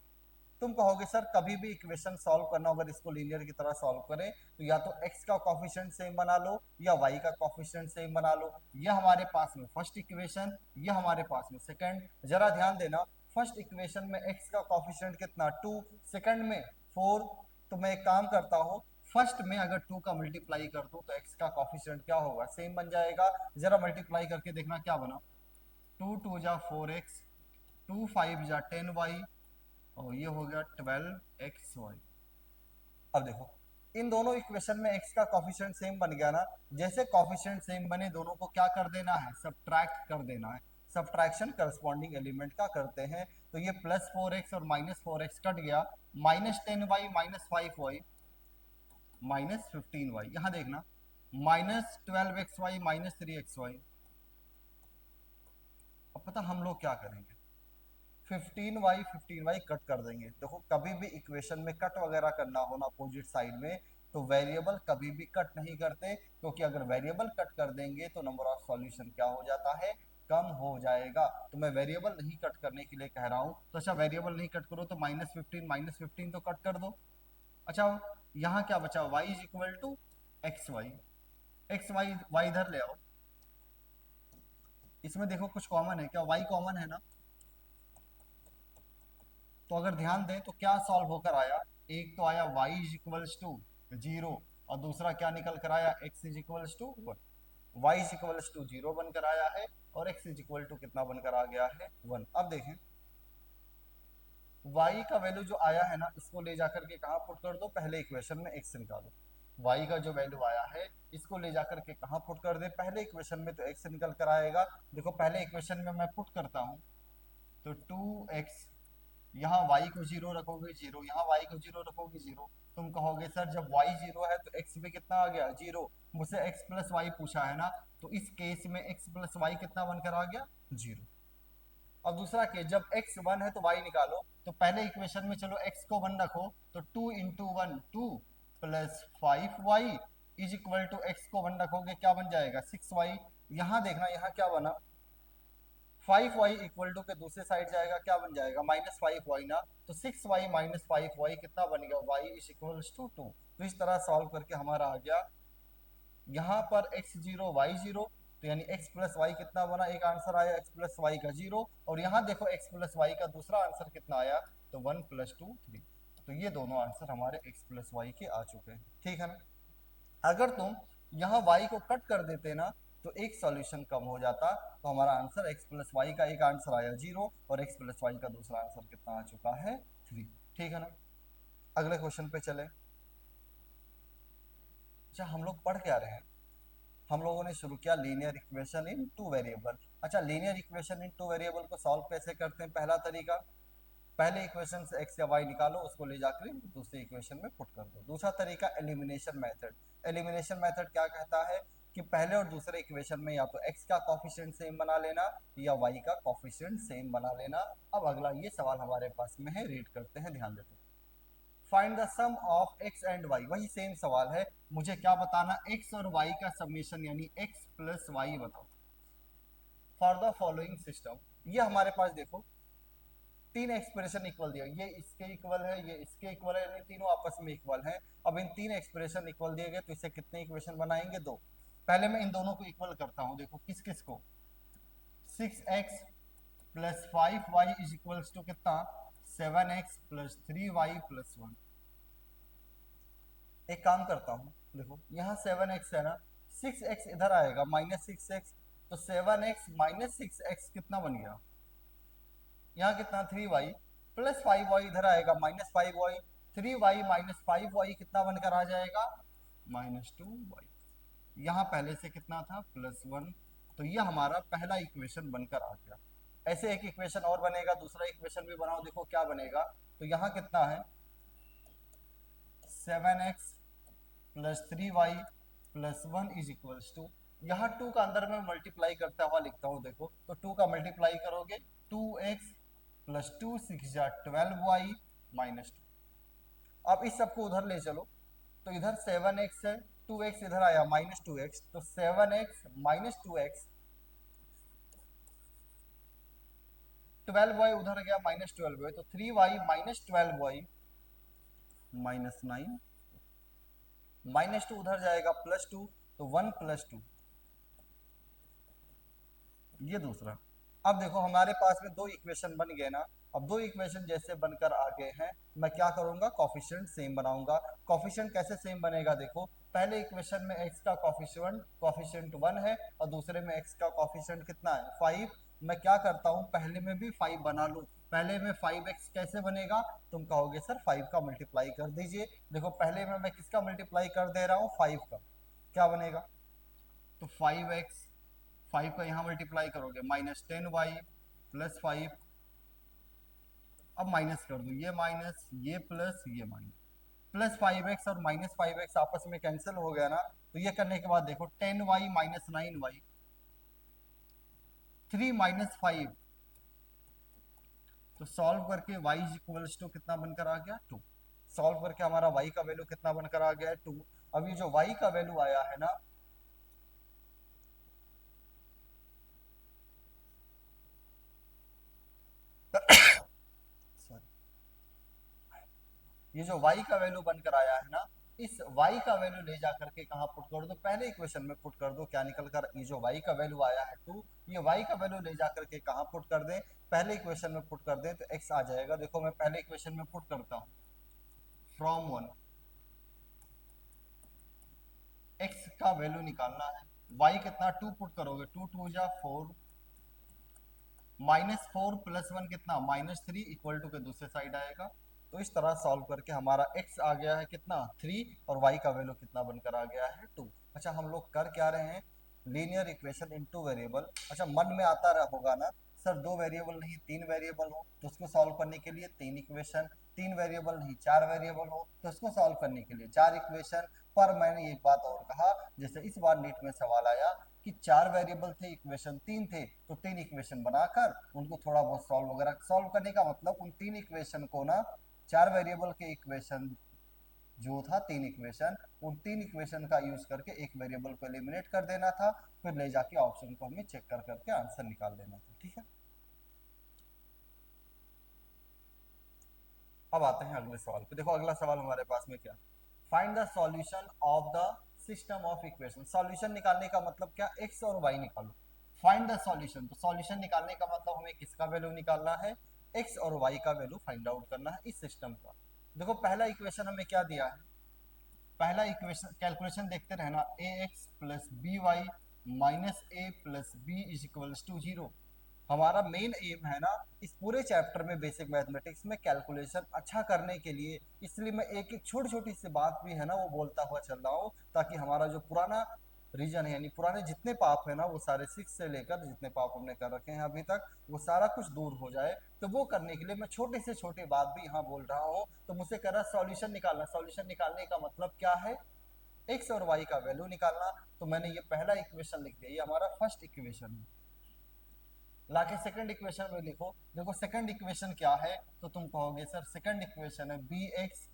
तुम कहोगे सर कभी भी इक्वेशन सॉल्व करना अगर इसको लीनियर की तरह सॉल्व करें, तो या तो x का कॉफिशिएंट सेम बना लो, या y का कॉफिशिएंट सेम बना लो। ये हमारे पास में फर्स्ट इक्वेशन, ये हमारे पास में सेकंड। जरा ध्यान देना, फर्स्ट इक्वेशन में x का कॉफिशिएंट कितना 2, सेकंड में 4। तो मैं एक काम करता हूँ, फर्स्ट में अगर 2 का मल्टीप्लाई कर दूं तो x का कॉफिशिएंट क्या होगा, सेम बन जाएगा। जरा मल्टीप्लाई करके देखना क्या बना, 2 2 जा 4x, 2 5 जा 10y, और ये हो गया 12xy। अब देखो इन दोनों इक्वेशन में x का कॉफिशिएंट सेम बन गया ना। जैसे कॉफिशिएंट सेम बने, दोनों को क्या कर देना है, सब्ट्रैक्ट कर देना है। सब्ट्रैक्शन करस्पॉन्डिंग एलिमेंट का करते हैं। तो ये प्लस 4x और माइनस 4x कट गया, minus 10y minus 5y minus 15y। यहां देखना माइनस 12xy माइनस 3xy। अब पता हम लोग क्या करेंगे, 15y कट कर देंगे। देखो कभी भी इक्वेशन में कट वगैरह करना हो ना अपोजिट साइड में, तो वेरिएबल कभी भी कट नहीं करते, क्योंकि अगर वेरिएबल कट कर देंगे तो नंबर ऑफ सॉल्यूशन क्या हो जाता है, कम हो जाएगा। तो मैं वेरिएबल नहीं कट करने के लिए कह रहा हूँ। तो अच्छा वेरिएबल नहीं कट करो तो माइनस फिफ्टीन तो कट कर दो। अच्छा यहाँ क्या बचा, y is equal to x y, x y y इधर ले आओ। इसमें देखो कुछ कॉमन है क्या, y कॉमन है ना, तो अगर ध्यान दें तो क्या सॉल्व होकर आया, एक तो आया y इज इक्वल्स टू 0 और दूसरा क्या निकल कर आया x is equals to 1। y is equals to 0 बनकर आया है और x इज इक्वल टू कितना बनकर आ गया है 1। अब देखें y का वैल्यू जो आया है ना, इसको ले जाकर के कहाँ पुट कर दो, पहले इक्वेशन में x निकालो। y का जो वैल्यू आया है इसको ले जाकर के कहाँ पुट कर दे, पहले इक्वेशन में, तो x निकल कर आएगा। देखो पहले इक्वेशन में मैं पुट करता हूँ तो 2x, यहाँ y को 0 रखोगे 0, यहाँ y को 0 रखोगे 0। तुम कहोगे सर जब y 0 है तो x भी कितना आ गया 0, मुझसे x प्लस वाई पूछा है ना, तो इस केस में x प्लस वाई कितना बनकर आ गया 0। अब दूसरा केस, जब x 1 है तो y निकालो, तो पहले इक्वेशन में चलो x को 1 रखो, तो 2 into 1 2 plus 5y is equal to x को 1 रखोगे क्या बन जाएगा 6y। यहाँ देखना यहाँ क्या बना, 5y इक्वल टू के दूसरे साइड जाएगा क्या बन जाएगा -5y ना, तो 6y माइनस 5y कितना बन गया y इज इक्वल टू 2। तो इस तरह सॉल्व करके हमारा आ गया यहाँ पर x 0 y 0, तो यानी x प्लस वाई कितना बना, एक आंसर आया x प्लस वाई का 0, और यहाँ देखो x प्लस वाई का दूसरा आंसर कितना आया, तो 1 प्लस 2 3। तो ये दोनों आंसर हमारे x प्लस वाई के आ चुके हैं, ठीक है ना। अगर तुम यहाँ y को कट कर देते ना तो एक सॉल्यूशन कम हो जाता, तो हमारा आंसर x प्लस वाई का एक आंसर आया 0 और x प्लस वाई का दूसरा आंसर कितना आ चुका है 3, ठीक है ना। अगले क्वेश्चन पे चले। अच्छा हम लोग पढ़ क्या रहे हैं, हम लोगों ने शुरू किया linear equation in two variable. अच्छा linear equation in two variable को सॉल्व कैसे करते हैं, पहला तरीका, पहले इक्वेशन से x या y निकालो, उसको ले जाकर दूसरे इक्वेशन में पुट कर दो। दूसरा तरीका एलिमिनेशन मेथड। एलिमिनेशन मेथड क्या कहता है कि पहले और दूसरे इक्वेशन में या तो x का कॉफिशिएंट सेम बना लेना या y का कॉफिशिएंट सेम बना लेना। अब अगला ये सवाल हमारे पास में है, रीड करते हैं ध्यान देते हैं। Find the sum of x and y, वही सेम सवाल है, मुझे क्या बताना, x और y का समेशन यानी x प्लस वाई बताओ। फॉर द फॉलोइंग सिस्टम, ये हमारे पास देखो तीन एक्सप्रेशन इक्वल दिया, ये इसके इक्वल है, ये इसके इक्वल है, यानी तीनों आपस में इक्वल है। अब इन तीन एक्सप्रेशन इक्वल दिए गए तो इसे कितने इक्वेशन बनाएंगे, दो। पहले मैं इन दोनों को इक्वल करता हूं, देखो किस किस को, 6x plus 5y is equals to कितना 7x प्लस 3y प्लस 1। एक काम करता हूँ, देखो यहाँ 7x है ना, 6x इधर आएगा -6x, तो 7x माइनस 6x कितना बन गया, यहाँ कितना 3y प्लस 5y इधर आएगा -5y, 3y माइनस 5y कितना बनकर आ जाएगा -2y। यहाँ पहले से कितना था +1, तो ये हमारा पहला इक्वेशन बनकर आ गया। ऐसे एक इक्वेशन और बनेगा, दूसरा इक्वेशन भी बनाओ, देखो क्या बनेगा, तो यहाँ कितना है 7x plus 3y plus 1 is equals to, यहाँ 2 का अंदर में मल्टीप्लाई करता हुआ लिखता हूँ, देखो तो 2 का मल्टीप्लाई करोगे 2x प्लस 2 6 12y माइनस 2। अब इस सबको उधर ले चलो, तो इधर 7x है, 2x इधर आया -2x, तो 7x माइनस 2x, 12y उधर गया -12y, तो 3y माइनस 12y -9, -2 उधर जाएगा +2, तो 1 + 2, ये दूसरा। अब देखो हमारे पास में दो इक्वेशन बन गए ना, अब दो इक्वेशन जैसे बनकर आ गए हैं, मैं क्या करूंगा कॉफिशिएंट सेम बनाऊंगा। कॉफिशिएंट कैसे सेम बनेगा, देखो पहले इक्वेशन में x का कॉफिशिएंट 1 है और दूसरे में x का कॉफिशिएंट कितना है 5। मैं क्या करता हूँ पहले में भी 5 बना लूँ, पहले में 5x कैसे बनेगा, तुम कहोगे सर 5 का मल्टीप्लाई कर दीजिए। देखो पहले में मैं किसका मल्टीप्लाई कर दे रहा हूँ 5 का, क्या बनेगा, तो 5x, 5 का यहाँ मल्टीप्लाई करोगे -10y प्लस 5, अब माइनस कर दो, ये माइनस ये प्लस ये माइनस, प्लस 5x और -5x आपस में कैंसिल हो गया ना, तो ये करने के बाद देखो 10y माइनस 9y, 3 माइनस 5, तो सॉल्व करके y इज इक्वल्स टू कितना बनकर आ गया 2। सॉल्व करके हमारा y का वैल्यू कितना बनकर आ गया है 2। अब ये जो y का वैल्यू आया है ना, ये जो y का वैल्यू बनकर आया है ना, इस y का वैल्यू ले जा करके कहाँ पुट कर दो, पहले इक्वेशन में पुट कर दो। क्या निकल कर, ये जो y का वैल्यू आया है 2, ये y का वैल्यू ले जा करके कहाँ पुट कर दें, पहले इक्वेशन में पुट कर दें तो x आ जाएगा। देखो मैं पहले इक्वेशन में पुट करता हूँ, फ्रॉम 1 x का वैल्यू निकालना है, y कितना 2 पुट करोगे, 2 2 जा 4, -4 + 1 कितना -3 इक्वल टू के दूसरे साइड आएगा। तो इस तरह सॉल्व करके हमारा x आ गया है कितना 3 और y का वैल्यू कितना बनकर आ गया है 2। अच्छा हम लोग कर क्या रहे हैं, लीनियर इक्वेशन इनटू वेरिएबल। अच्छा मन में आता रहा होगा ना सर 2 वेरिएबल नहीं 3 वेरिएबल हो तो उसको सॉल्व करने के लिए 3 इक्वेशन, 3 वेरिएबल नहीं 4 वेरिएबल हो तो उसको सॉल्व करने के लिए 4 इक्वेशन। पर मैंने एक बात और कहा, जैसे इस बार नीट में सवाल आया कि 4 वेरिएबल थे, इक्वेशन 3 थे, तो 3 इक्वेशन बनाकर उनको थोड़ा बहुत सॉल्व वगैरह, सॉल्व करने का मतलब उन 3 इक्वेशन को ना 4 वेरिएबल के इक्वेशन जो था 3 इक्वेशन, उन 3 इक्वेशन का यूज करके एक वेरिएबल को एलिमिनेट कर देना था, फिर ले जाके ऑप्शन को हमें चेक कर करके आंसर निकाल देना था। ठीक है, अब आते हैं अगले सवाल पे। देखो अगला सवाल हमारे पास में क्या, find the solution of the system of equation. Solution निकालने का मतलब क्या, एक्स और वाई निकालो। फाइंड द सॉल्यूशन, तो सॉल्यूशन निकालने का मतलब हमें किसका वैल्यू निकालना है, एक्स और वाई का वैल्यू फाइंड आउट करना है इस सिस्टम का। देखो पहला इक्वेशन हमें क्या दिया है, पहला इक्वेशन कैलकुलेशन देखते रहना, A X plus B Y minus A plus B is equals to 0। हमारा मेन एम है ना इस पूरे चैप्टर में बेसिक मैथमेटिक्स में कैलकुलेशन अच्छा करने के लिए, इसलिए मैं एक एक छोटी छोटी सी बात भी है ना वो बोलता हुआ चल रहा हूँ, ताकि हमारा जो पुराना रीजन है यानी पुराने जितने पाप है ना वो सारे 6 से लेकर जितने पाप हमने कर रखे हैं अभी तक वो सारा कुछ दूर हो जाए। तो वो करने के लिए मैं छोटे से छोटे बात भी यहाँ बोल रहा हूँ। तो मुझसे कह रहा सॉल्यूशन निकालना, सॉल्यूशन निकालने का मतलब क्या है, एक्स और वाई का वैल्यू निकालना। तो मैंने ये पहला इक्वेशन लिख दिया, ये हमारा फर्स्ट इक्वेशन है। लाके सेकंड इक्वेशन में लिखो, देखो सेकंड इक्वेशन क्या है, तो तुम कहोगे सर सेकंड इक्वेशन है b x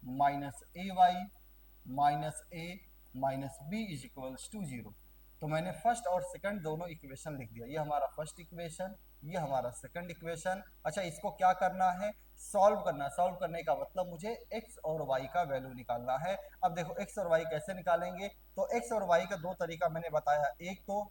minus a y minus a minus b is equals to 0। तो मैंने फर्स्ट और सेकंड दोनों इक्वेशन लिख दिया, ये हमारा फर्स्ट इक्वेशन, ये हमारा सेकंड इक्वेशन। अच्छा इसको क्या करना है, सॉल्व करना। सॉल्व करने का मतलब मुझे x और y का वैल्यू निकालना है। अब देखो x और y कैसे निकालेंगे, तो x और y का दो तरीका मैंने बताया, एक तो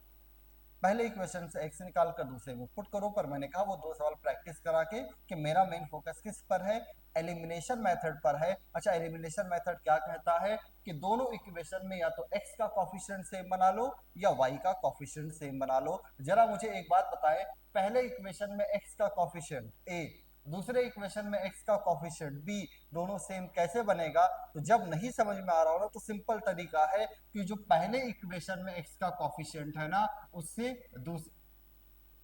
पहले इक्वेशन से x निकाल कर दूसरे में पुट करो, पर मैंने कहा वो दो सवाल प्रैक्टिस करा के कि मेरा मेन फोकस किस पर है, एलिमिनेशन मेथड पर है। अच्छा एलिमिनेशन मेथड क्या कहता है कि दोनों इक्वेशन में या तो x का कॉफिशिएंट सेम बना लो या y का कॉफिशिएंट सेम बना लो। जरा मुझे एक बात बताएं, पहले इक्वेशन में x का कॉफिशिएंट a, दूसरे इक्वेशन में x का कॉफिशिएंट b, दोनों सेम कैसे बनेगा। तो जब नहीं समझ में आ रहा हो ना तो सिंपल तरीका है कि जो पहले इक्वेशन में x का कॉफिशिएंट है ना उससे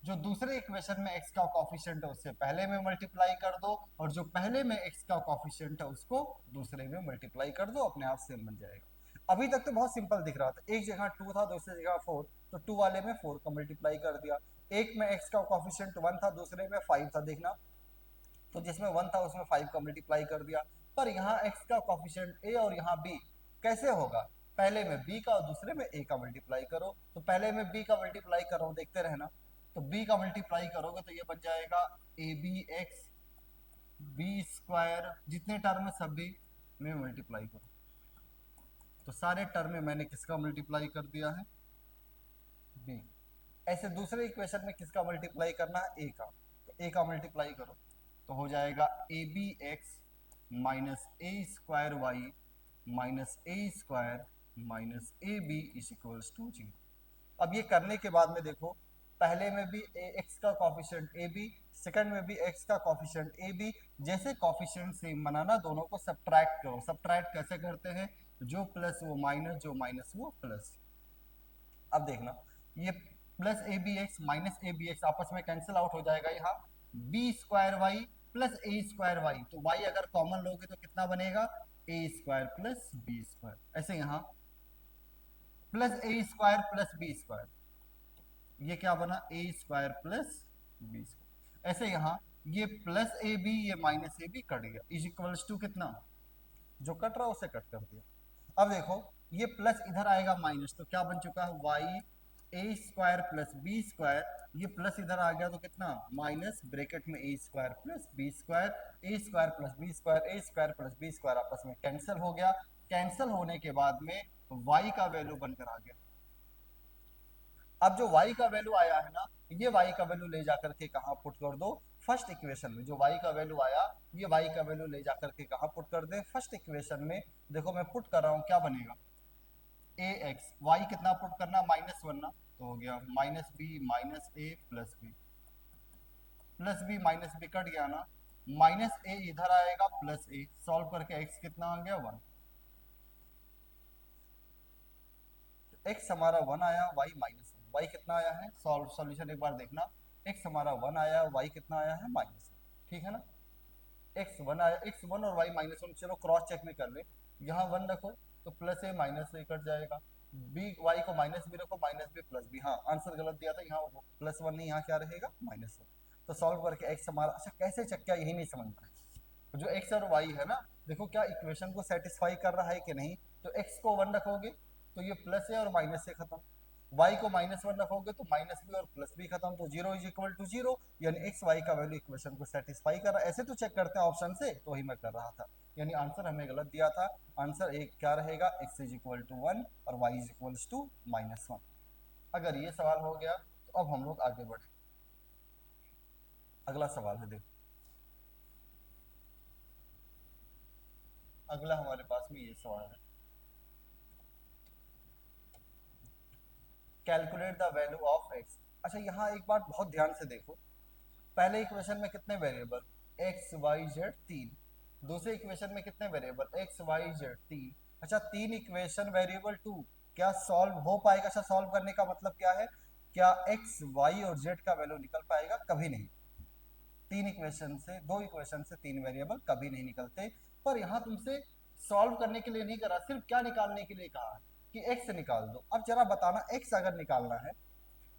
जो दूसरे इक्वेशन में x का कॉफिशिएंट है उससे पहले में मल्टीप्लाई कर दो, और जो पहले में x का कॉफिशिएंट है उसको दूसरे में मल्टीप्लाई कर दो, अपने आप सेम बन जाएगा। अभी तक तो बहुत सिंपल दिख रहा था, एक जगह 2 था दूसरी जगह 4, तो 2 वाले में 4 का मल्टीप्लाई कर दिया। एक में x का कॉफिशिएंट 1 था दूसरे में 5 था, देखना तो जिसमें 1 था उसमें 5 का मल्टीप्लाई कर दिया। पर यहाँ x का कॉफिशिएंट a और यहाँ b कैसे होगा, पहले में b का और दूसरे में a का मल्टीप्लाई करो। तो पहले में b का मल्टीप्लाई करो, देखते रहना, तो b का मल्टीप्लाई करोगे तो ये बन जाएगा A B x b square, जितने टर्म है सभी में मल्टीप्लाई करो। तो सारे टर्म में मैंने किसका मल्टीप्लाई कर दिया है, b। ऐसे दूसरे इक्वेशन में किसका मल्टीप्लाई करना है, a का, तो a का मल्टीप्लाई करो तो हो जाएगा A B x minus A square y minus A square minus A b is equals to 0। अब ये करने के बाद में देखो, पहले में भी एक्स का कॉफिशिएंट ए बी, सेकंड में भी एक्स का कॉफिशिएंट ए बी, जैसे कॉफिशिएंट सेम बनाना, दोनों को सब्ट्रैक्ट करो। सब्ट्रैक्ट कैसे करते हैं, जो प्लस वो माइनस, जो माइनस वो प्लस। अब देखना ये plus A B x minus A B x आपस में कैंसिल आउट हो जाएगा, यहाँ बी स्क्वायर वाई प्लस ए स्क्वायर वाई, तो वाई अगर कॉमन लोगे तो कितना बनेगा, a square plus B square. ऐसे यहाँ प्लस ए स्क्वायर प्लस बी स्क्वायर, ये क्या बना, a square plus B square. ऐसे यहाँ ये प्लस ए बी ये माइनस ए बी कट गया, इज इक्वल्स टू कितना, जो कट रहा है उसे कट कर दिया। अब देखो ये प्लस इधर आएगा माइनस, तो क्या बन चुका है वाई ए स्क्वायर प्लस बी स्क्वायर, ये प्लस इधर आ गया तो कितना माइनस ब्रैकेट में A square plus B square, A square plus B square, A square plus B square आपस में कैंसिल हो गया। कैंसिल होने के बाद में y का वैल्यू बनकर आ गया। अब जो y का वैल्यू आया है ना, ये y का वैल्यू ले जाकर के कहाँ पुट कर दो, फर्स्ट इक्वेशन में। जो y का वैल्यू आया, ये y का वैल्यू ले जाकर के कहाँ पुट कर दे, फर्स्ट इक्वेशन में। देखो मैं पुट कर रहा हूँ, क्या बनेगा, ax, y कितना पुट करना, -1 ना, तो हो गया -b minus A plus B, plus B minus B cut गया ना, माइनस ए इधर आएगा प्लस ए, सॉल्व करके x कितना आ गया 1। x हमारा 1 आया, y -1, y कितना आया है, सॉल्यूशन एक बार देखना, x हमारा 1 आया, y कितना आया है -1, ठीक है ना। x1 आया, x1 और y -1, चलो क्रॉस चेक भी कर ले, यहाँ 1 रखो तो प्लस ए माइनस ए कट जाएगा, b y को माइनस बी रखो, माइनस बी प्लस बी, हाँ आंसर गलत दिया था, यहाँ +1 नहीं, यहाँ क्या रहेगा -1। तो सॉल्व करके x हमारा, अच्छा कैसे चेक किया यही नहीं समझ में आया। जो x और y है ना, देखो क्या इक्वेशन को सेटिस्फाई कर रहा है कि नहीं। तो x को 1 रखोगे तो ये प्लस है और माइनस से खत्म, y को -1 रखोगे तो माइनस बी और प्लस बी खत्म, तो 0 इज इक्वल टू 0, यानी x y का वैल्यू इक्वेशन को सेटिस्फाई कर रहा है। ऐसे तो चेक करते हैं ऑप्शन से, तो वही मैं कर रहा था, यानी आंसर हमें गलत दिया था। आंसर एक क्या रहेगा, x इज इक्वल टू 1 और y इज इक्वल टू -1। अगर ये सवाल हो गया तो अब हम लोग आगे बढ़े। अगला सवाल है, देखो अगला हमारे पास में ये सवाल है, calculate the value of x। अच्छा यहाँ एक बात बहुत ध्यान से देखो, पहले इक्वेशन में कितने वेरिएबल, x y z 3, दूसरे इक्वेशन में कितने वेरिएबल, x y z 3। अच्छा 3 इक्वेशन वेरिएबल 2, क्या सॉल्व हो पाएगा। अच्छा सॉल्व करने का मतलब क्या है, क्या x y और z का वैल्यू निकल पाएगा, कभी नहीं। तीन इक्वेशन से, दो इक्वेशन से तीन वेरिएबल कभी नहीं निकलते। पर यहाँ तुमसे सॉल्व करने के लिए नहीं करा, सिर्फ क्या निकालने के लिए कहा है कि x निकाल दो। अब जरा बताना, x अगर निकालना है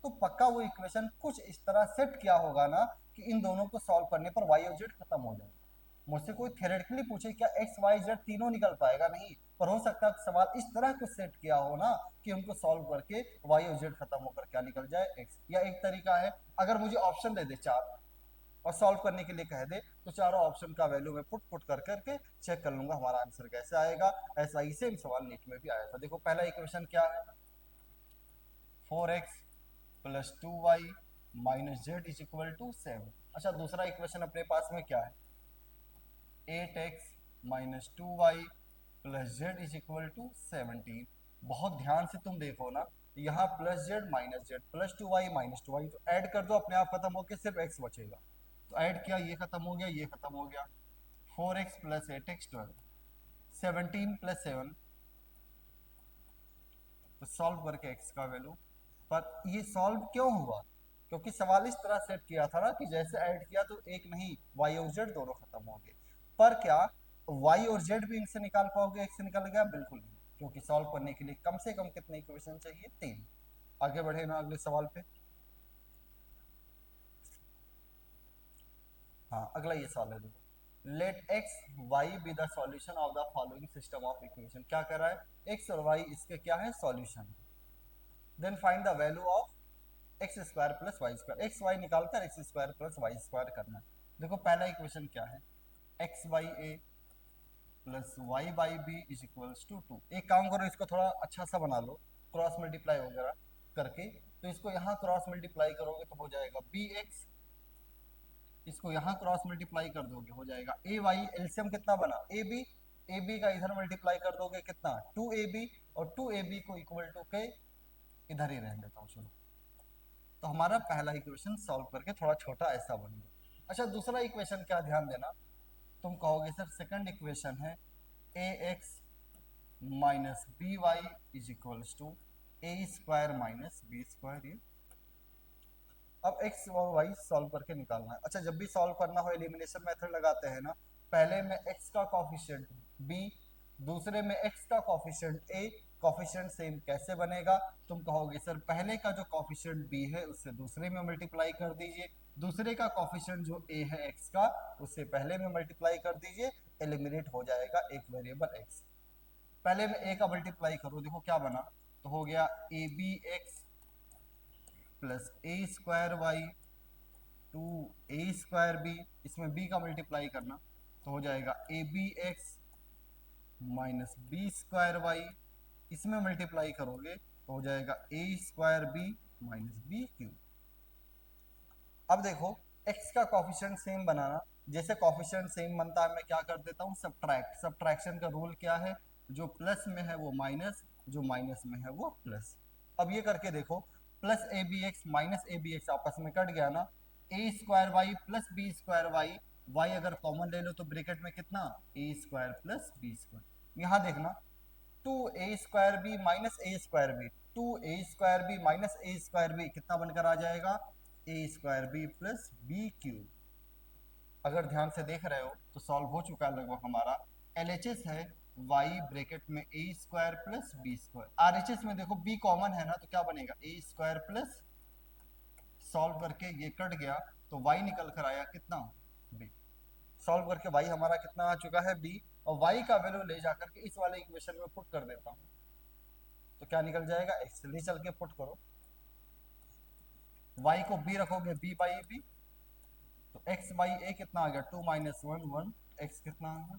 तो पक्का वो इक्वेशन कुछ इस तरह सेट किया होगा ना कि इन दोनों को सॉल्व करने पर y और z खत्म हो जाएगा। मुझसे कोई थ्योरेटिकली पूछे क्या x y z तीनों निकल पाएगा, नहीं, पर हो सकता है सवाल इस तरह कुछ सेट किया हो ना कि उनको सॉल्व करके y और z खत्म होकर क्या निकल जाए, x। या एक तरीका है, अगर मुझे ऑप्शन दे दे चार और सॉल्व करने के लिए कह दे, तो चारों ऑप्शन का वैल्यू मैं पुट पुट कर करके चेक कर लूंगा हमारा आंसर कैसे आएगा। ऐसा ही सेम सवाल नीट में भी आया था। देखो पहला इक्वेशन क्या है, 4x plus 2y minus z is equal to 7। अच्छा दूसरा इक्वेशन अपने पास में क्या है, 8x minus 2y plus z is equal to 17। बहुत ध्यान से तुम देखो ना, यहाँ plus z minus z plus 2y minus 2y, तो ऐड कर दो, अपने आप खत्म होकर सिर्फ x बचेगा। तो ऐड किया, ये खत्म हो गया, ये खत्म हो गया, 4x प्लस 8x 12, 17 प्लस 7, तो सॉल्व करके x का वैल्यू। पर ये सॉल्व क्यों हुआ, क्योंकि सवाल इस तरह सेट किया था ना कि जैसे ऐड किया तो एक नहीं, y और z दोनों खत्म हो गए। पर क्या y और z भी इनसे निकाल पाओगे, x से निकल गया, बिल्कुल नहीं, क्योंकि सॉल्व करने के लिए कम से कम कितने इक्वेशन चाहिए, 3। आगे बढ़े ना अगले सवाल पे। हाँ अगला ये सवाल है, देखो let x y be the solution of the following system of equation. क्या कर रहा है, एक्स और वाई इसके क्या है, solution. Then find the value of X square plus Y square, X Y निकालकर X square plus Y square करना है। देखो पहला इक्वेशन क्या है, X by A plus Y by B is equals to 2। एक काम करो, इसको थोड़ा अच्छा सा बना लो, क्रॉस मल्टीप्लाई वगैरह करके। तो इसको यहाँ क्रॉस मल्टीप्लाई करोगे तो हो जाएगा बी एक्स, इसको यहाँ क्रॉस मल्टीप्लाई कर दोगे हो जाएगा ए वाई, एलसीएम कितना बना, ए बी, ए बी का इधर मल्टीप्लाई कर दोगे कितना, 2ab, और 2ab को इक्वल टू के इधर ही रहने देता हूँ चलो। तो हमारा पहला इक्वेशन सॉल्व करके थोड़ा छोटा ऐसा बन गया। अच्छा दूसरा इक्वेशन क्या, ध्यान देना, तुम कहोगे सर सेकंड इक्वेशन है A X minus B Y is equals to A square minus B square. ये अब x और y सॉल्व करके निकालना है। अच्छा जब भी सॉल्व करना हो एलिमिनेशन मेथड लगाते हैं ना, पहले में x का कॉफिशिएंट b, दूसरे में x का कॉफिशिएंट a, कॉफिशिएंट सेम कैसे बनेगा, तुम कहोगे सर पहले का जो कॉफिशिएंट b है उससे दूसरे में मल्टीप्लाई कर दीजिए, दूसरे का कॉफिशिएंट जो a है x का, उससे पहले में मल्टीप्लाई कर दीजिए, एलिमिनेट हो जाएगा एक वेरिएबल x। पहले में a का मल्टीप्लाई करो, देखो क्या बना, तो हो गया A B x plus A square Y two A square B, इसमें b का मल्टीप्लाई करना तो हो जाएगा A B x minus B square Y, इसमें मल्टीप्लाई करोगे तो हो जाएगा ए square B minus B cube. अब देखो x का कॉफिशिएंट सेम बनाना, जैसे कॉफिशिएंट सेम बनता है मैं क्या कर देता हूँ सब्ट्रैक्ट। सब्ट्रैक्शन का रूल क्या है, जो प्लस में है वो माइनस, जो माइनस में है वो प्लस। अब ये करके देखो, plus A B x minus A B x आपस में कट गया ना, A square Y plus B square Y, Y अगर कॉमन ले लो तो ब्रैकेट में कितना A square plus B square. यहाँ देखना two A square B minus A square B, two A square B minus A square B कितना बनकर आ जाएगा ए square B plus B cube. अगर ध्यान से देख रहे हो तो सॉल्व हो चुका है लगभग हमारा। एलएचएस है वाई ब्रैकेट में A square plus B square, RHS में देखो बी कॉमन है ना तो क्या बनेगा ए स्क्वायर प्लस, सॉल्व करके ये कट गया तो वाई निकल कर आया कितना बी। सॉल्व करके वाई हमारा कितना आ चुका है बी, और वाई का वैल्यू ले जाकर के इस वाले इक्वेशन में पुट कर देता हूँ तो क्या निकल जाएगा एक्स, ले चल के पुट करो, y को b रखोगे b बाई बी, तो x बाई ए कितना आ गया two minus one one, x कितना आ गया,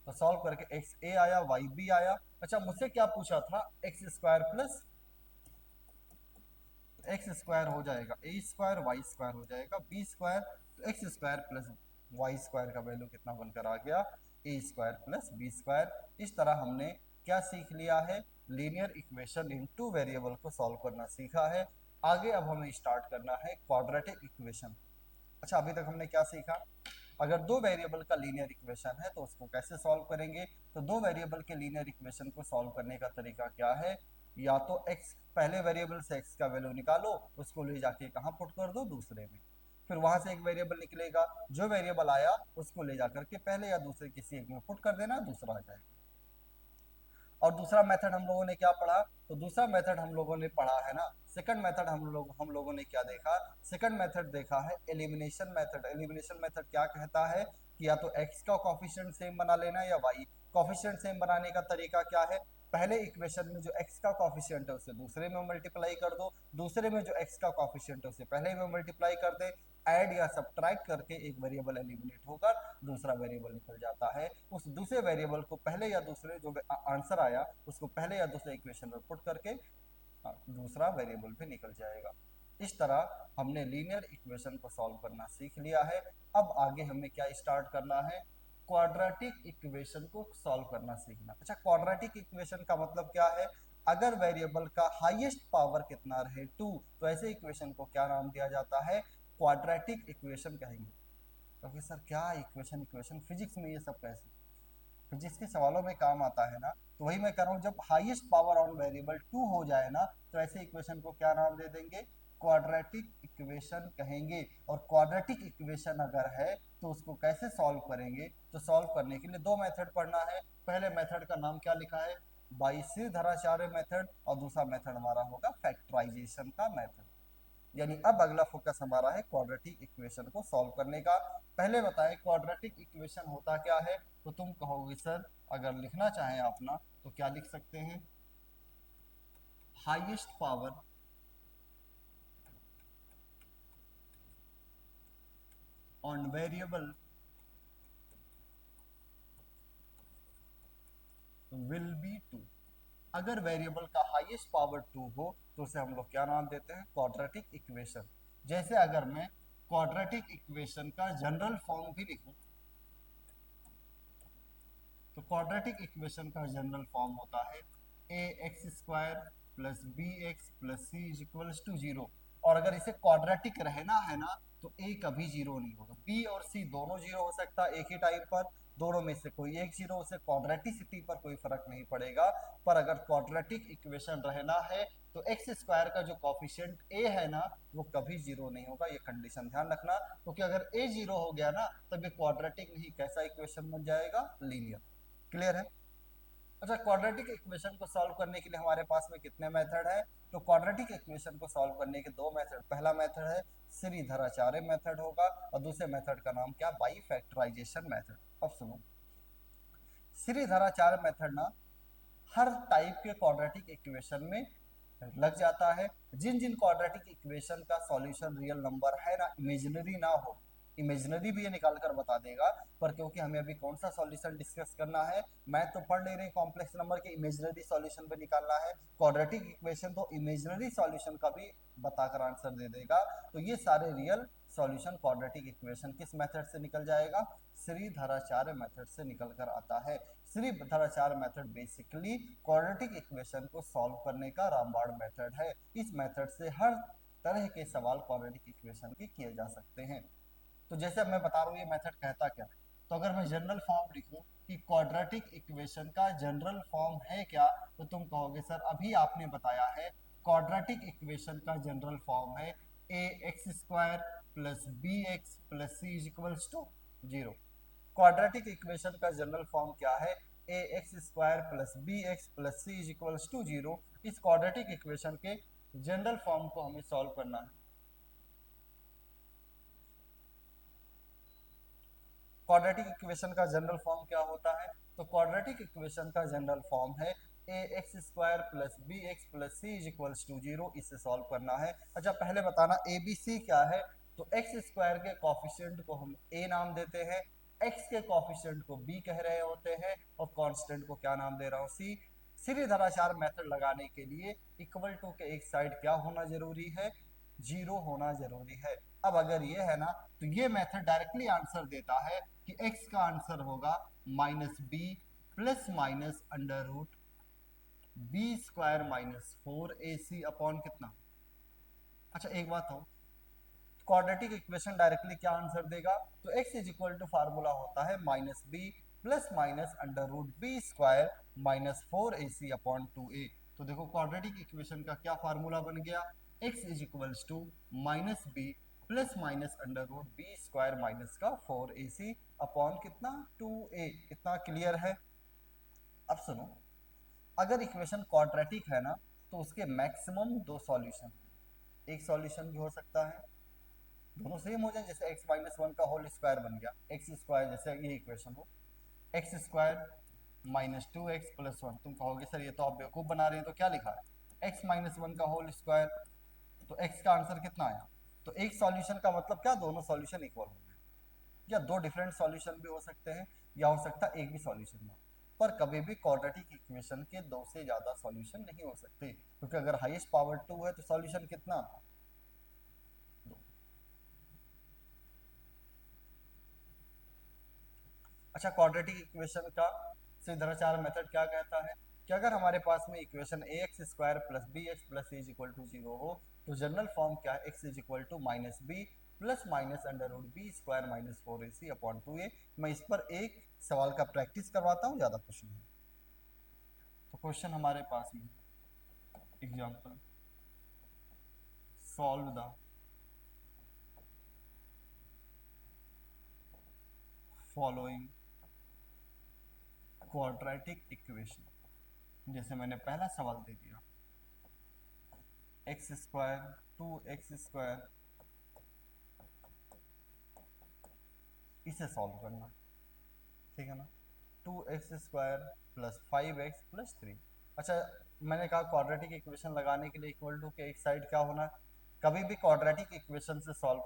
तो सॉल्व करके एक्स ए आया वाई बी आया। अच्छा मुझसे क्या पूछा था x square plus, x square हो जाएगा ए स्क्वायर वाई स्क्वायर हो जाएगा बी स्क्वायर, तो x square plus Y square का वैल्यू कितना बनकर आ गया a square plus B square. इस तरह हमने क्या सीख लिया है, linear equation in two variable को सॉल्व करना सीखा है। आगे अब हमें स्टार्ट करना है क्वाड्रेटिक इक्वेशन। अच्छा अभी तक हमने क्या सीखा, अगर दो वेरिएबल का लीनियर इक्वेशन है तो उसको कैसे सॉल्व करेंगे। तो दो वेरिएबल के लीनियर इक्वेशन को सॉल्व करने का तरीका क्या है, या तो x पहले वेरिएबल से x का वैल्यू निकालो, उसको ले जाके कहाँ पुट कर दो दूसरे में, फिर वहां से एक वेरिएबल निकलेगा, जो वेरिएबल आया उसको ले जाकर के पहले या दूसरे किसी एक में पुट कर देना, दूसरा आ जाएगा। और दूसरा मेथड हम लोगों ने क्या पढ़ा, तो दूसरा मेथड हम लोगों ने पढ़ा है ना, सेकंड मेथड हम लोगों ने क्या देखा, सेकंड मेथड देखा है एलिमिनेशन मेथड। एलिमिनेशन मेथड क्या कहता है कि या तो x का कॉफिशिएंट सेम बना लेना या y। कॉफिशिएंट सेम बनाने का तरीका क्या है, पहले इक्वेशन में जो x का कॉफिशिएंट है उसे दूसरे में मल्टीप्लाई कर दो, दूसरे में जो x का कॉफिशिएंट है उसे पहले में मल्टीप्लाई कर दे, ऐड या सब्ट्रैक्ट करके एक वेरिएबल एलिमिनेट होकर दूसरा वेरिएबल निकल जाता है। उस दूसरे वेरिएबल को पहले या दूसरे जो आंसर आया उसको पहले या दूसरे इक्वेशन में पुट करके दूसरा वेरिएबल भी निकल जाएगा। इस तरह हमने लीनियर इक्वेशन को सॉल्व करना सीख लिया है। अब आगे हमें क्या स्टार्ट करना है, क्वाड्रेटिक इक्वेशन को सॉल्व करना सीखना। अच्छा क्वाड्रेटिक इक्वेशन का मतलब क्या है, अगर वेरिएबल का हाईएस्ट पावर कितना रहे टू, तो ऐसे इक्वेशन को क्या नाम दिया जाता है, क्वाड्रेटिक इक्वेशन कहेंगे। क्योंकि सर क्या इक्वेशन, इक्वेशन फिजिक्स में ये सब कैसे, फिजिक्स के सवालों में काम आता है ना, तो वही मैं कह रहा हूँ जब highest power on variable two हो जाए ना तो ऐसे इक्वेशन को क्या नाम दे देंगे, क्वाड्रेटिक इक्वेशन कहेंगे। और क्वाड्रेटिक इक्वेशन अगर है तो उसको कैसे सॉल्व करेंगे, तो सॉल्व करने के लिए दो मेथड पढ़ना है। पहले मेथड का नाम क्या लिखा है, बाई श्रीधराचार्य मेथड, और दूसरा मेथड हमारा होगा फैक्टराइजेशन का मेथड। यानी अब अगला फोकस हमारा है क्वाड्रेटिक इक्वेशन को सॉल्व करने का। पहले बताएं क्वाड्रेटिक इक्वेशन होता क्या है, तो तुम कहोगे सर अगर लिखना चाहें अपना तो क्या लिख सकते हैं, highest power on variable will be two. अगर वेरिएबल का हाईएस्ट पावर टू हो तो उसे हम लोग क्या नाम देते हैं, क्वाड्रेटिक इक्वेशन। जैसे अगर मैं क्वाड्रेटिक इक्वेशन का जनरल फॉर्म भी लिखूं, तो क्वाड्रेटिक इक्वेशन का जनरल फॉर्म होता है A x square plus B x plus C is equals to zero. और अगर इसे क्वाड्रेटिक रहना है ना तो ए कभी जीरो नहीं होगा, बी और सी दोनों जीरो हो सकता है एक ही टाइम पर, दोनों में से कोई एक जीरो, उसे क्वाड्रेटिसिटी पर कोई फर्क नहीं पड़ेगा। पर अगर क्वाड्रेटिक इक्वेशन रहना है तो एक्स स्क्वायर का जो कॉफिशिएंट ए है ना वो कभी जीरो नहीं होगा, ये कंडीशन ध्यान रखना, क्योंकि अगर ए जीरो हो गया ना तब ये क्वाड्रेटिक नहीं कैसा इक्वेशन बन जाएगा, लीनियर। क्लियर है। अच्छा क्वाड्रेटिक इक्वेशन को सॉल्व करने के लिए हमारे पास में कितने मेथड है, तो क्वाड्रेटिक इक्वेशन को सॉल्व करने के दो मेथड, पहला मेथड है श्रीधराचार्य मेथड होगा, और दूसरे मेथड का नाम क्या, बाई फैक्टराइजेशन मेथड। अब सुनो, श्रीधराचार्य मेथड ना हर टाइप के क्वाड्रेटिक इक्वेशन में लग जाता है। जिन जिन क्वाड्रेटिक इक्वेशन का सॉल्यूशन रियल नंबर है ना, इमेजिनरी ना हो, इमेजिनरी भी ये निकाल कर बता देगा, पर क्योंकि हमें अभी कौन सा सॉल्यूशन डिस्कस करना है, मैथ तो पढ़ नहीं रहे, कॉम्प्लेक्स नंबर के इमेजिनरी सॉल्यूशन पे निकालना है। क्वाड्रेटिक इक्वेशन तो इमेजिनरी सॉल्यूशन का भी बताकर आंसर दे देगा। तो ये सारे रियल सॉल्यूशन क्वाड्रेटिक इक्वेशन किस मेथड से निकल जाएगा, श्रीधराचार्य मेथड से निकल कर आता है। Shridharacharya method basically quadratic equation को सॉल्व करने का रामबाण मेथड है। इस मेथड से हर तरह के सवाल क्वाड्रेटिक इक्वेशन के किए जा सकते हैं। तो जैसे अब मैं बता रहा हूँ ये मेथड कहता क्या, तो अगर मैं जनरल फॉर्म लिखूं कि क्वाड्रेटिक इक्वेशन का जनरल फॉर्म है क्या, तो तुम कहोगे सर अभी आपने बताया है क्वाड्रेटिक इक्वेशन का जनरल फॉर्म है A x square plus B x plus C is equals to 0। Quadratic equation का जनरल फॉर्म क्या है, A x square plus B x plus C is equals to 0। इस क्वाड्रेटिक इक्वेशन के जनरल फॉर्म को हमें सॉल्व करना है। क्वाड्रेटिक इक्वेशन का जनरल फॉर्म क्या होता है, तो क्वाड्रेटिक इक्वेशन का जनरल फॉर्म है A x square plus B x plus C is equals to 0। इसे सॉल्व करना है। अच्छा पहले बताना ए बी सी क्या है, तो एक्स स्क्वायर के कॉफिशिएंट को हम ए नाम देते हैं, एक्स के कॉफिशिएंट को बी कह रहे होते हैं, और कांस्टेंट को क्या नाम दे रहा हूँ, सी। सीरीधराचार मेथड लगाने के लिए इक्वल टू के एक साइड क्या होना जरूरी है, 0 होना जरूरी है। अब अगर ये है ना, तो ये मेथड डायरेक्टली आंसर देता है कि x का आंसर होगा minus B plus minus under root B square minus 4ac upon कितना। अच्छा एक बात हो, क्वाड्रेटिक इक्वेशन डायरेक्टली क्या आंसर देगा, तो x is equal to formula होता है minus B plus minus under root B square minus 4ac upon 2a। तो देखो क्वाड्रेटिक इक्वेशन का क्या फार्मूला बन गया, x is equal to minus B plus minus under root B square minus का 4ac अपॉन कितना 2a। कितना क्लियर है। अब सुनो, अगर इक्वेशन क्वाड्रेटिक है ना, तो उसके मैक्सिमम दो सॉल्यूशन, एक सॉल्यूशन भी हो सकता है दोनों सेम हो जाए, जैसे x माइनस वन का होल स्क्वायर बन गया एक्स स्क्वायर, जैसे ये इक्वेशन हो x square minus 2x plus 1। तुम कहोगे सर ये तो आप बेवकूफ बना रहे हैं, तो क्या लिखा है x माइनस वन का होल स्क्वायर, तो x का आंसर कितना आया, तो एक सॉल्यूशन का मतलब क्या, दोनों सॉल्यूशन इक्वल होंगे, या दो डिफरेंट सॉल्यूशन भी हो सकते हैं, या हो सकता है एक भी सॉल्यूशन हो। पर कभी भी क्वाड्रेटिक इक्वेशन के दो से ज्यादा सॉल्यूशन नहीं हो सकते, क्योंकि अगर हाईएस्ट पावर 2 है तो सॉल्यूशन कितना, दो। अच्छा क्वाड्रेटिक इक्वेशन का श्रीधराचार्य मेथड क्या कहता है कि अगर हमारे पास में equation a x square plus B x plus C is equal to 0 हो, तो जनरल फॉर्म क्या है, x is equal to minus B plus minus under root B square minus 4ac upon 2a। मैं इस पर एक सवाल का प्रैक्टिस करवाता हूँ, ज़्यादा कुछ नहीं। तो क्वेश्चन हमारे पास में example, solve the following quadratic equation. जैसे मैंने पहला सवाल दे दिया, एक्स स्क्वायर 2x स्क्वायर, इसे सॉल्व करना, ठीक है ना, 2x square plus 5x plus 3। अच्छा मैंने कहा क्वाड्रेटिक इक्वेशन लगाने के लिए इक्वल टू के एक साइड क्या होना, कभी भी क्वाड्रेटिक इक्वेशन से सॉल्व,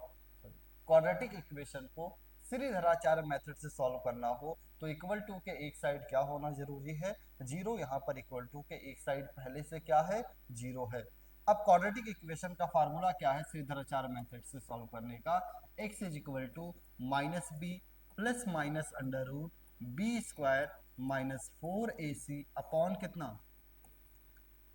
क्वाड्रेटिक इक्वेशन को श्रीधराचार्य मेथड से सॉल्व करना हो, तो इक्वल टू के एक साइड क्या होना जरूरी है, 0। यहाँ पर इक्वल टू के एक साइड पहले से क्या है, 0 है। अब क्वाड्रेटिक इक्वेशन का फार्मूला क्या है श्रीधराचार्य मेथड से सॉल्व करने का, x is equal to minus B plus minus under root B square minus 4ac upon कितना,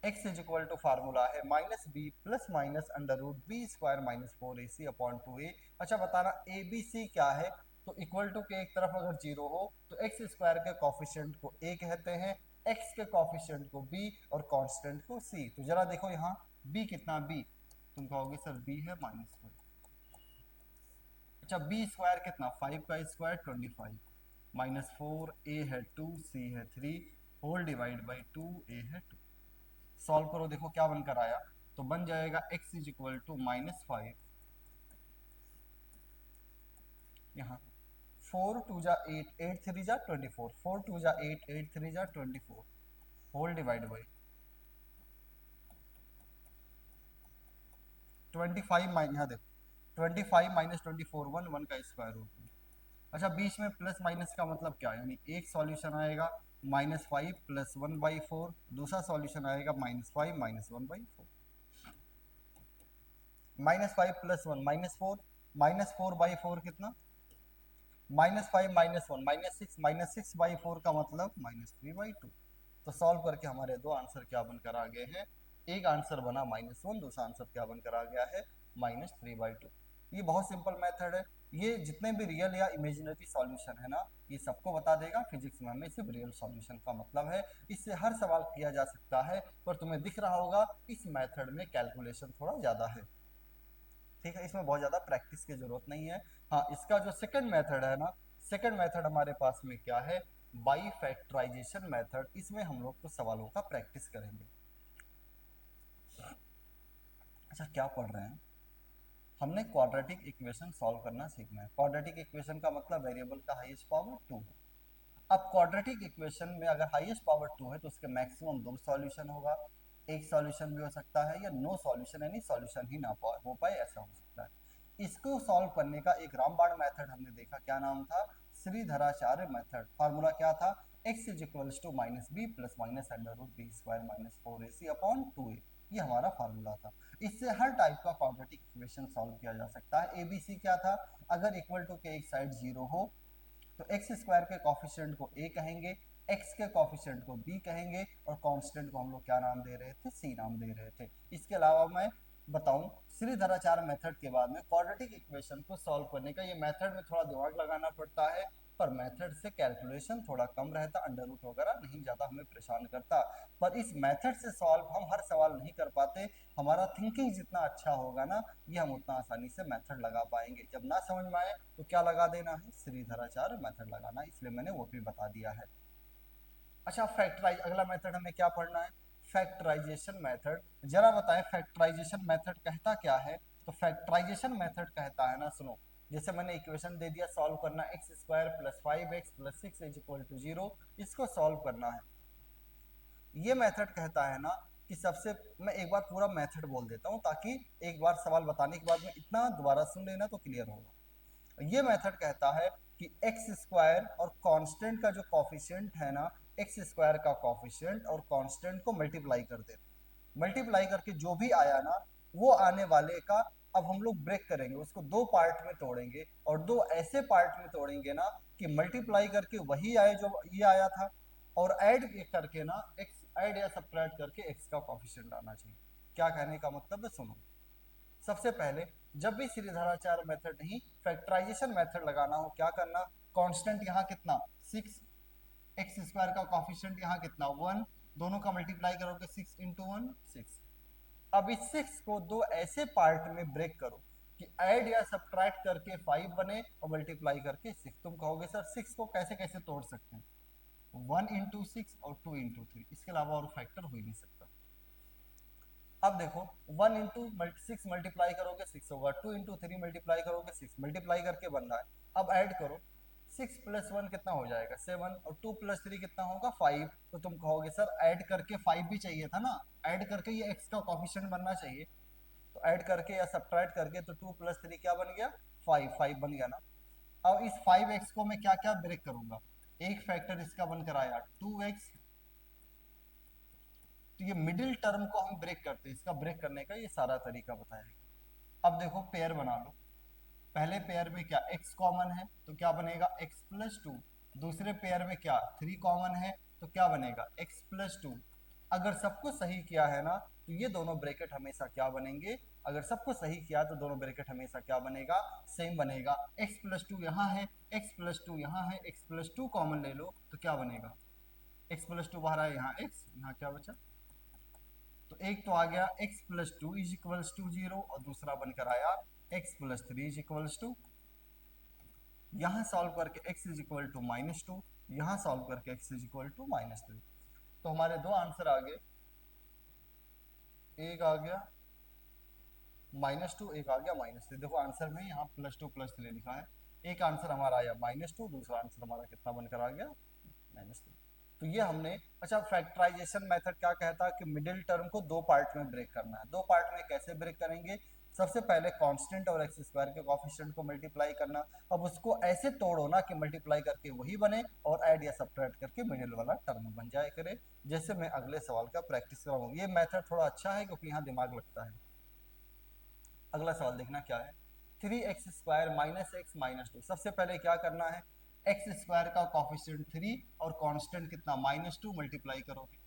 x is equal to formula है minus B plus minus under root B square minus 4ac upon 2a। अच्छा बताना ए बी सी क्या है, तो इक्वल टू के एक तरफ अगर 0 हो तो एक्स स्क्वायर के कॉफिशिएंट को a कहते हैं, x के कॉफिशिएंट को b और कांस्टेंट को c। तो जरा देखो यहाँ b कितना, b तुम कहोगे सर b है माइनस 5। अच्छा बी स्क्वायर कितना, 5 का स्क्वायर 25 माइनस 4, a है 2 c है 3 होल डिवाइड बाई 2 a है 2। सॉल्व करो देखो क्या बनकर आया, तो बन जाएगा x is equal to minus 5, यहाँ 4 टू जा 8 8 3 जा 24 4 टू जा 8 8 3 जा 24 होल डिवाइड बाई 25 माइनस, यहाँ देखो 25 माइनस 24 1, 1 का स्क्वायर रूट। अच्छा, बीच में प्लस माइनस का मतलब क्या है, यानी एक सॉल्यूशन आएगा -5 प्लस 1/4, दूसरा सॉल्यूशन आएगा -5 माइनस 1/4। -5 प्लस 1 -4, -4/4 कितना, -5 -1 -6, -6/4 का मतलब -3/2। तो सॉल्व करके हमारे दो आंसर क्या बनकर आ गए हैं, एक आंसर बना -1, दूसरा आंसर क्या बनकर आ गया है, -3/2। ये बहुत सिंपल मेथड है। ये जितने भी रियल या इमेजिनरी सॉल्यूशन है ना, ये सबको बता देगा। फिजिक्स में हमें सिर्फ रियल सॉल्यूशन का मतलब है। इससे हर सवाल किया जा सकता है, पर तुम्हें दिख रहा होगा इस मेथड में कैलकुलेशन थोड़ा ज़्यादा है। ठीक है, इसमें बहुत ज़्यादा प्रैक्टिस की जरूरत नहीं है। हाँ, इसका जो सेकंड मेथड है ना, सेकंड मेथड हमारे पास में क्या है, बाई फैक्टराइजेशन मेथड। इसमें हम लोग कुछ सवालों का प्रैक्टिस करेंगे। अच्छा, क्या पढ़ रहे हैं, हमने क्वाड्रेटिक इक्वेशन सॉल्व करना सीखना है। क्वाड्रेटिक इक्वेशन का मतलब वेरिएबल का हाईएस्ट पावर 2 है। अब क्वाड्रेटिक इक्वेशन में अगर हाईएस्ट पावर 2 है तो उसके मैक्सिमम 2 सॉल्यूशन होगा। एक सॉल्यूशन भी हो सकता है, या नो सॉल्यूशन, यानी सॉल्यूशन ही ना हो पाए, ऐसा हो सकता है। इसको सॉल्व करने का एक रामबाण मेथड हमने देखा, क्या नाम था, श्रीधराचार्य मेथड। फार्मूला क्या था, x is equals to -b plus minus under root B square minus 4ac upon 2a। ये हमारा फार्मूला था। इससे हर टाइप का क्वाड्रेटिक इक्वेशन सॉल्व किया जा सकता है। एबीसी क्या था, अगर इक्वल टू के एक साइड 0 हो तो एक्स स्क्वायर के कॉफिशिएंट को a कहेंगे, x के कॉफिशिएंट को b कहेंगे, और कांस्टेंट को हम लोग क्या नाम दे रहे थे, c नाम दे रहे थे। इसके अलावा मैं बताऊं, श्रीधराचार्य मेथड के बाद में क्वाड्रेटिक इक्वेशन को सॉल्व करने का, ये मेथड में थोड़ा दिमाग लगाना पड़ता है, पर मेथड से कैलकुलेशन थोड़ा कम रहता, अंडर रूट वगैरह नहीं ज़्यादा हमें परेशान करता। पर इस मेथड से सॉल्व हम हर सवाल नहीं कर पाते। हमारा थिंकिंग जितना अच्छा होगा ना, ये हम उतना आसानी से मेथड लगा पाएंगे। जब ना समझ में आए तो क्या लगा देना है, श्रीधराचार्य मेथड लगाना, इसलिए मैंने वो भी बता दिया है। अच्छा, फैक्टराइज, अगला मेथड हमें क्या पढ़ना है, फैक्टराइजेशन मेथड। जरा बताएं फैक्टराइजेशन मेथड कहता क्या है। तो फैक्टराइजेशन मेथड कहता है ना, सुनो, जैसे मैंने इक्वेशन दे दिया, सॉल्व करना x square plus 5x plus 6 is equal to 0, इसको सॉल्व करना है। ये मेथड कहता है ना कि सबसे, मैं एक बार पूरा मेथड बोल देता हूँ ताकि एक बार सवाल बताने के बाद में इतना दोबारा सुन लेना तो क्लियर होगा। ये मेथड कहता है कि एक्स स्क्वायर और कांस्टेंट का जो कॉफिशिएंट है ना, एक्स स्क्वायर का कॉफिशिएंट और कांस्टेंट को मल्टीप्लाई कर देते, मल्टीप्लाई करके जो भी आया ना, वो आने वाले का अब हम लोग ब्रेक करेंगे, उसको दो पार्ट में तोड़ेंगे, और दो ऐसे पार्ट में तोड़ेंगे ना कि मल्टीप्लाई करके वही आए जो ये आया था, और ऐड करके ना एक्स, ऐड या सब्ट्रैक्ट करके एक्स का कॉफिशिएंट आना चाहिए। क्या कहने का मतलब है, सुनो, सबसे पहले जब भी श्रीधराचार्य मेथड नहीं, फैक्टराइजेशन मेथड लगाना हो, क्या करना, कांस्टेंट यहाँ कितना 6, एक्स स्क्वायर का कॉफिशिएंट यहाँ कितना 1, दोनों का मल्टीप्लाई करोगे 6 इंटू 1 6। अब इस 6 को दो ऐसे पार्ट में ब्रेक करो कि ऐड या सब्ट्रैक्ट करके 5 बने और मल्टीप्लाई करके 6। तुम कहोगे सर 6 को कैसे कैसे तोड़ सकते हैं, 1 इंटू 6 और 2 इंटू 3, इसके अलावा और फैक्टर हो ही नहीं सकता। अब देखो, 1 इंटू 6 मल्टीप्लाई करोगे 6 होगा, 2 इंटू 3 मल्टीप्लाई करोगे 6, मल्टीप्लाई करके बन रहा है। अब ऐड करो, 6 प्लस 1 कितना हो जाएगा 7, और 2 प्लस 3 कितना होगा 5। तो तुम कहोगे सर ऐड करके 5 भी चाहिए था ना, ऐड करके ये x का कॉफिशिएंट बनना चाहिए। तो ऐड करके या सब्ट्रैक्ट करके तो 2 प्लस 3 क्या बन गया 5, 5 बन गया ना। अब इस 5x को मैं क्या क्या ब्रेक करूंगा, एक फैक्टर इसका बनकर आया 2x, तो ये मिडिल टर्म को हम ब्रेक करते हैं, इसका ब्रेक करने का ये सारा तरीका बताया। अब देखो पेयर बना लो, पहले पेयर में क्या x कॉमन है तो क्या बनेगा x प्लस 2, दूसरे पेयर में क्या 3 कॉमन है तो क्या बनेगा x प्लस 2। अगर सबको सही किया है ना तो ये दोनों ब्रैकेट हमेशा क्या बनेंगे, अगर सबको सही किया तो दोनों ब्रैकेट हमेशा क्या बनेगा, सेम बनेगा। x प्लस 2 यहाँ है, x प्लस 2 यहाँ है, x प्लस 2 कॉमन ले लो तो क्या बनेगा, x प्लस 2 बाहर आया, यहाँ x, यहाँ क्या बचा, तो एक तो आ गया x plus 2 is equals to 0, और दूसरा बनकर आया x plus 3 is equals to, यहाँ सॉल्व करके x इज इक्वल टू -2, यहाँ सॉल्व करके x इज इक्वल टू -3। तो हमारे दो आंसर आ गए, एक आ गया -2, एक आ गया -3। देखो आंसर में यहाँ +2 +3 लिखा है, एक आंसर हमारा आया -2, दूसरा आंसर हमारा कितना बनकर आ गया -3। तो ये हमने, अच्छा फैक्टराइजेशन मेथड क्या कहता है कि मिडिल टर्म को दो पार्ट में ब्रेक करना है। दो पार्ट में कैसे ब्रेक करेंगे, सबसे पहले कांस्टेंट और एक्स स्क्वायर के कोफिशिएंट को मल्टीप्लाई करना। अब उसको ऐसे तोड़ो ना कि मल्टीप्लाई करके वही बने और ऐड या सब्ट्रैक्ट करके मिडिल वाला टर्म बन जाए करे, जैसे मैं अगले सवाल का प्रैक्टिस कराऊंगा। ये मेथड थोड़ा अच्छा है क्योंकि यहाँ दिमाग लगता है। अगला सवाल देखना क्या है, 3x² minus x minus two. सबसे पहले क्या करना है, एक्स स्क्वायर का कॉफिशिएंट 3 और कांस्टेंट कितना -2 मल्टीप्लाई करोगे।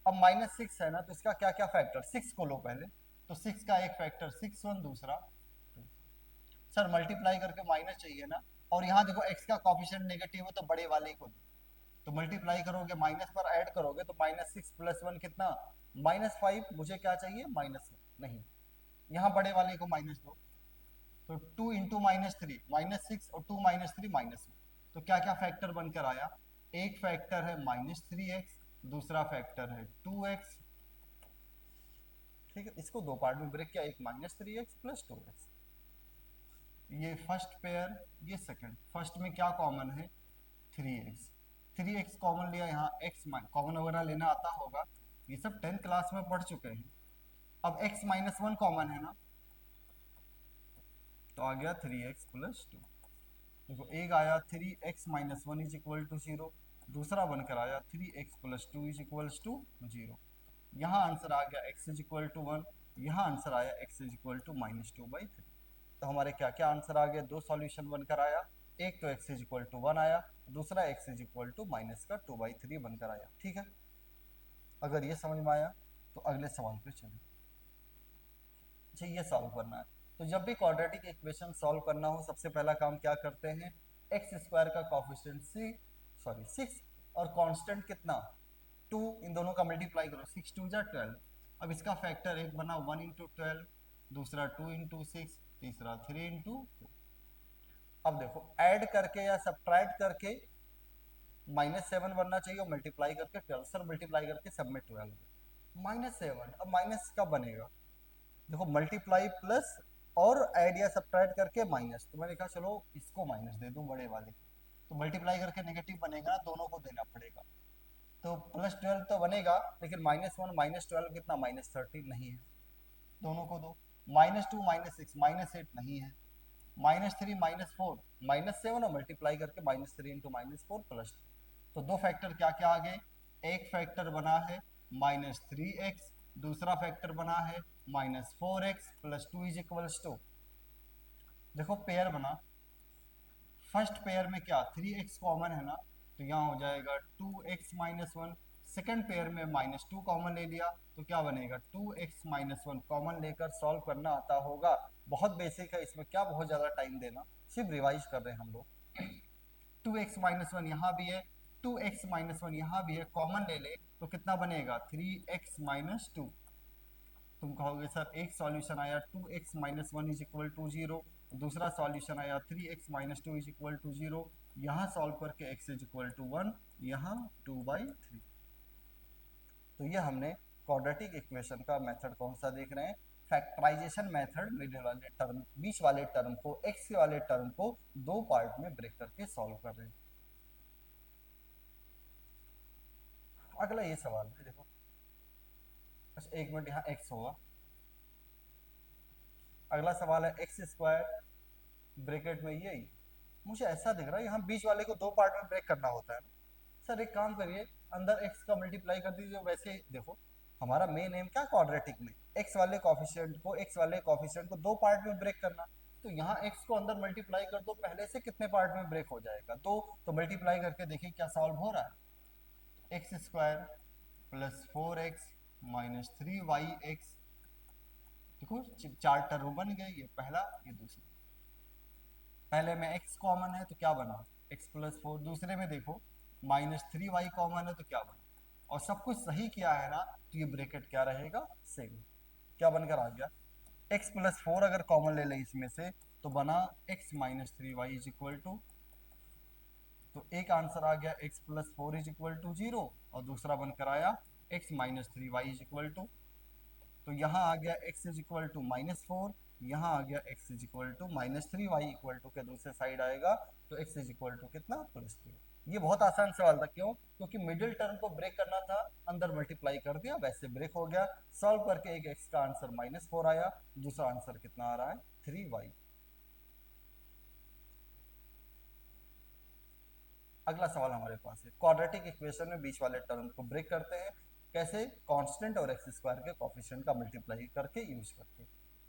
अब -6 है ना, तो इसका क्या क्या फैक्टर, 6 को लो पहले, तो 6 का एक फैक्टर 6 1, दूसरा 2। सर मल्टीप्लाई करके माइनस चाहिए ना, और यहाँ देखो x का कॉफिशिएंट नेगेटिव है तो बड़े वाले को दो, तो मल्टीप्लाई करोगे माइनस पर ऐड करोगे तो -6 + 1 कितना, -5। मुझे क्या चाहिए, माइनस नहीं, यहाँ बड़े वाले को माइनस दो, तो 2 इंटू -3 -6 और 2 -3 -1। तो क्या क्या फैक्टर बनकर आया, एक फैक्टर है -3x, दूसरा फैक्टर है 2x। ठीक है, इसको दो पार्ट में ब्रेक किया, एक -3x + 2x। ये फर्स्ट पेयर, ये सेकंड। फर्स्ट में क्या कॉमन है, 3x। 3x कॉमन लिया, यहाँ x कॉमन वगैरह लेना आता होगा, ये सब 10th क्लास में पढ़ चुके हैं। अब x -1 कॉमन है ना, तो आ गया 3x + 2। देखो एक आया 3x - 1 = 0, दूसरा बनकर आया 3x + 2 = 0। यहाँ आंसर आ गया x = 1, यहाँ आंसर आया x = -2/3। तो हमारे क्या क्या आंसर आ गए, दो सॉल्यूशन बनकर आया, एक तो x = 1 आया, दूसरा x = -2/3 बनकर आया। ठीक है, अगर ये समझ में आया तो अगले सवाल पे चलें। अच्छा, ये सॉल्व करना है, तो जब भी क्वाड्रेटिक इक्वेशन सॉल्व करना हो सबसे पहला काम क्या करते हैं, x² का कॉफिशिएंट 6 और कांस्टेंट कितना 2, इन दोनों का मल्टीप्लाई करो, 6 2 = 12। अब इसका फैक्टर एक बना 1 × 12, दूसरा 2 × 6, तीसरा 3 × 2। अब देखो ऐड करके या सब्ट्रैक्ट करके -7 बनना चाहिए और मल्टीप्लाई करके 12। सर मल्टीप्लाई करके सब में 12 -7, अब माइनस कब बनेगा, देखो मल्टीप्लाई प्लस और ऐड या सब्ट्रैक्ट करके माइनस, तो मैंने कहा चलो इसको माइनस दे दूं बड़े वाले को, तो मल्टीप्लाई करके नेगेटिव बनेगा ना, दोनों को देना पड़ेगा, तो +12 तो बनेगा, लेकिन -1 -12 कितना, -13 नहीं है, दोनों को दो। -2 -6 -8 नहीं है, -3 -4 -7 और मल्टीप्लाई करके -3 × -4 +2। तो दो फैक्टर क्या क्या आ गए, एक फैक्टर बना है -3x, दूसरा फैक्टर बना है -4x + 2 = 2। देखो पेयर बना, फर्स्ट पेयर में क्या 3x कॉमन है ना, तो यहाँ हो जाएगा 2x - 1। सेकंड पेयर में -2 कॉमन ले लिया, तो क्या बनेगा 2x - 1। कॉमन लेकर सॉल्व करना आता होगा, बहुत बेसिक है, इसमें क्या बहुत ज़्यादा टाइम देना, सिर्फ रिवाइज कर रहे हैं हम लोग। 2x - 1 यहाँ भी है, 2x - 1 यहाँ भी है, कॉमन ले ले तो कितना बनेगा 3x - 2। तुम कहोगे सर एक सॉल्यूशन आया 2x - 1 = 0, दूसरा सॉल्यूशन आया 3x - 2 = 0, यहाँ सॉल्व करके x = 1, यहाँ 2/3। तो ये हमने क्वाड्रेटिक इक्वेशन का मेथड कौन सा देख रहे हैं, फैक्टराइजेशन मेथड। मिडिल वाले टर्म, बीच वाले टर्म को, x वाले टर्म को दो पार्ट में ब्रेक करके सॉल्व कर रहे हैं। अगला ये सवाल है, देखो अच्छा एक मिनट, यहाँ x होगा। अगला सवाल है x² ब्रैकेट में यही, मुझे ऐसा दिख रहा है यहाँ बीच वाले को दो पार्ट में ब्रेक करना होता है ना। सर एक काम करिए, अंदर x का मल्टीप्लाई कर दीजिए, वैसे ही देखो हमारा मेन एम क्या क्वाड्रेटिक में, x वाले कॉफिशिएंट को दो पार्ट में ब्रेक करना, तो यहाँ x को अंदर मल्टीप्लाई कर दो, पहले से कितने पार्ट में ब्रेक हो जाएगा, दो, तो मल्टीप्लाई करके देखिए क्या सॉल्व हो रहा है, x² + 4x - 3yx। देखो चार टर्म बन गए, ये पहला ये दूसरा, पहले में x कॉमन है तो क्या बना x + 4, दूसरे में देखो -3y कॉमन है तो क्या बना, और सब कुछ सही किया है ना, तो ये ब्रैकेट क्या रहेगा, सेम। क्या बनकर आ गया, x + 4 अगर कॉमन ले ले इसमें से तो बना x - 3y = तो एक आंसर आ गया x + 4 = 0, और दूसरा बनकर आया x - 3y = तो यहाँ आ गया x = -4, यहाँ आ गया x = -3y = के दूसरे साइड आएगा, तो x = कितना +3। ये बहुत आसान सवाल था, क्यों? क्योंकि मिडिल टर्म को ब्रेक करना था, अंदर मल्टीप्लाई कर दिया, वैसे ब्रेक हो गया। सॉल्व करके एक एक्स का आंसर -4 आया, दूसरा आंसर कितना आ रहा है? 3y। अगला सवाल हमारे पास है, क्वाड्रेटिक इक्वेशन में बीच वाले टर्म को ब्रेक करते हैं, कैसे? कांस्टेंट और एक्स स्क्वायर के कोफिशिएंट का मल्टीप्लाई करके यूज करके।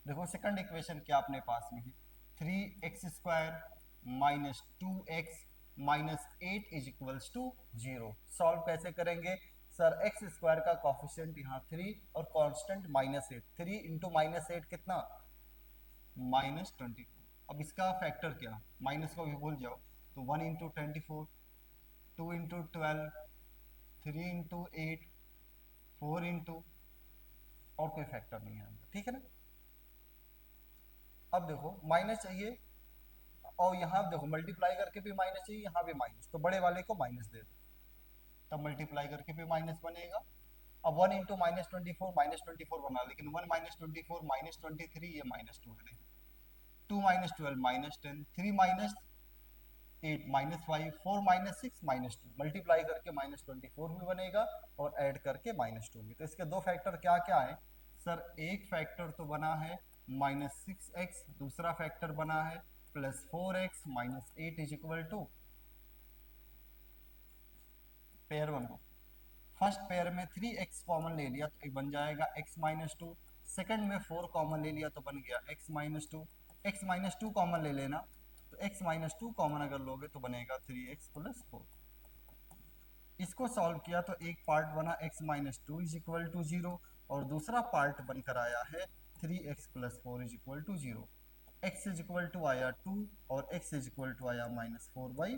देखो सेकंड इक्वेशन क्या अपने पास में है, 3x² minus 2x minus 8 is equals to 0। Solve कैसे करेंगे? सर एक्स स्क्वायर का कॉफिशिएंट यहाँ 3 और कांस्टेंट -8, 3 इंटू -8 कितना? -24। अब इसका फैक्टर क्या, माइनस को भी भूल जाओ, तो 1 इंटू 24, 2 इंटू 12, 3 इंटू 8, 4 इंटू, और कोई फैक्टर नहीं है, ठीक है ना? अब देखो माइनस चाहिए, और यहाँ देखो मल्टीप्लाई करके भी माइनस चाहिए, यहाँ भी माइनस, तो बड़े वाले को माइनस दे दो, तब मल्टीप्लाई करके भी माइनस बनेगा। अब 1 इंटू -24 बना, लेकिन 1 -24 -23, ये -2 है, 2 -12 -10, 3 -8 -5, 4 -6 -2, मल्टीप्लाई करके -24 भी बनेगा और ऐड करके -2 भी। तो इसके दो फैक्टर क्या क्या है? सर एक फैक्टर तो बना है -6x, दूसरा फैक्टर बना है +4x -8 is equal to, pair बनो। फर्स्ट पेयर में 3x कॉमन ले लिया तो बन जाएगा x-2, सेकंड में 4 कॉमन ले लिया तो बन गया x-2, x-2 कॉमन ले लेना, तो x-2 कॉमन अगर लोगे तो बनेगा 3x + 4। इसको सॉल्व किया तो एक पार्ट बना x-2 इज इक्वल टू 0, और दूसरा पार्ट बनकर आया है 3x + 4 is equal to 0। x is equal to आया 2 और x इज इक्वल टू आया -4/।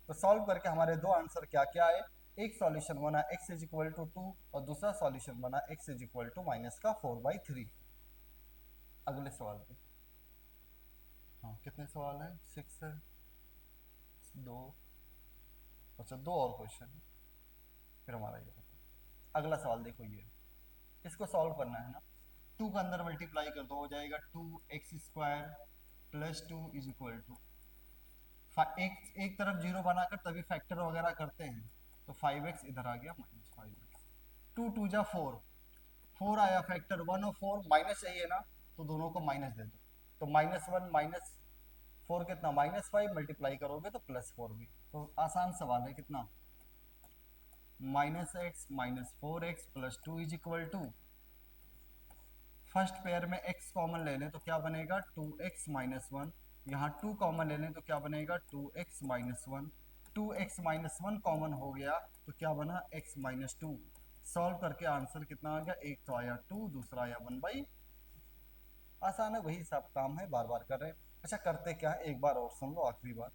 तो सॉल्व करके हमारे दो आंसर क्या क्या आए? एक सॉल्यूशन बना x इज इक्वल टू 2 और दूसरा सॉल्यूशन बना x इज इक्वल टू -4/3। अगले सवाल पे। हाँ कितने सवाल है? 6 है, दो, अच्छा दो और क्वेश्चन है, फिर हमारा ये अगला सवाल देखो, ये इसको सॉल्व करना है ना, 2 का अंदर मल्टीप्लाई कर दो, हो जाएगा 2x² + 2 इज इक्वल टू, एक तरफ जीरो बनाकर तभी फैक्टर वगैरह करते हैं, तो 5x इधर आ गया -5x, 2 2 जा 4, 4 आया फैक्टर 1 और 4 माइनस चाहिए ना, तो दोनों को माइनस दे दो, तो -1 -4 कितना? -5, मल्टीप्लाई करोगे तो +4 भी। तो आसान सवाल है, कितना? -x -4x + 2 is equal to, first pair में x कॉमन ले लें तो क्या बनेगा? 2x - 1, यहाँ 2 कॉमन ले लें तो क्या बनेगा? 2x - 1, 2x - 1 कॉमन हो गया तो क्या बना? x - 2। सॉल्व करके आंसर कितना आ गया? एक तो आया 2, दूसरा आया 1/। आसान है, वही सब काम है, बार बार कर रहे हैं। अच्छा करते क्या है, एक बार और सुन लो, आखिरी बार।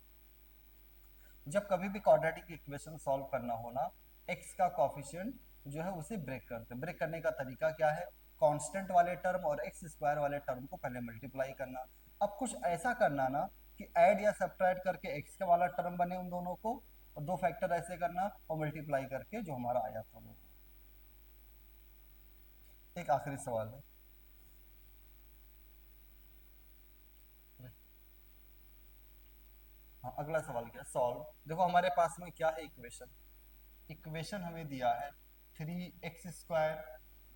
जब कभी भी क्वाड्रेटिक इक्वेशन सॉल्व करना हो ना, x का कॉफिशिएंट जो है उसे ब्रेक करते हैं। ब्रेक करने का तरीका क्या है? कांस्टेंट वाले टर्म और एक्स स्क्वायर वाले टर्म को पहले मल्टीप्लाई करना, अब कुछ ऐसा करना ना कि ऐड या सब्ट्रैक्ट करके एक्स का वाला टर्म बने उन दोनों को, और दो फैक्टर ऐसे करना और मल्टीप्लाई करके जो हमारा आया था वो। एक आखिरी सवाल है। हाँ अगला सवाल क्या? सॉल्व। देखो हमारे पास में क्या है इक्वेशन, इक्वेशन हमें दिया है 3x²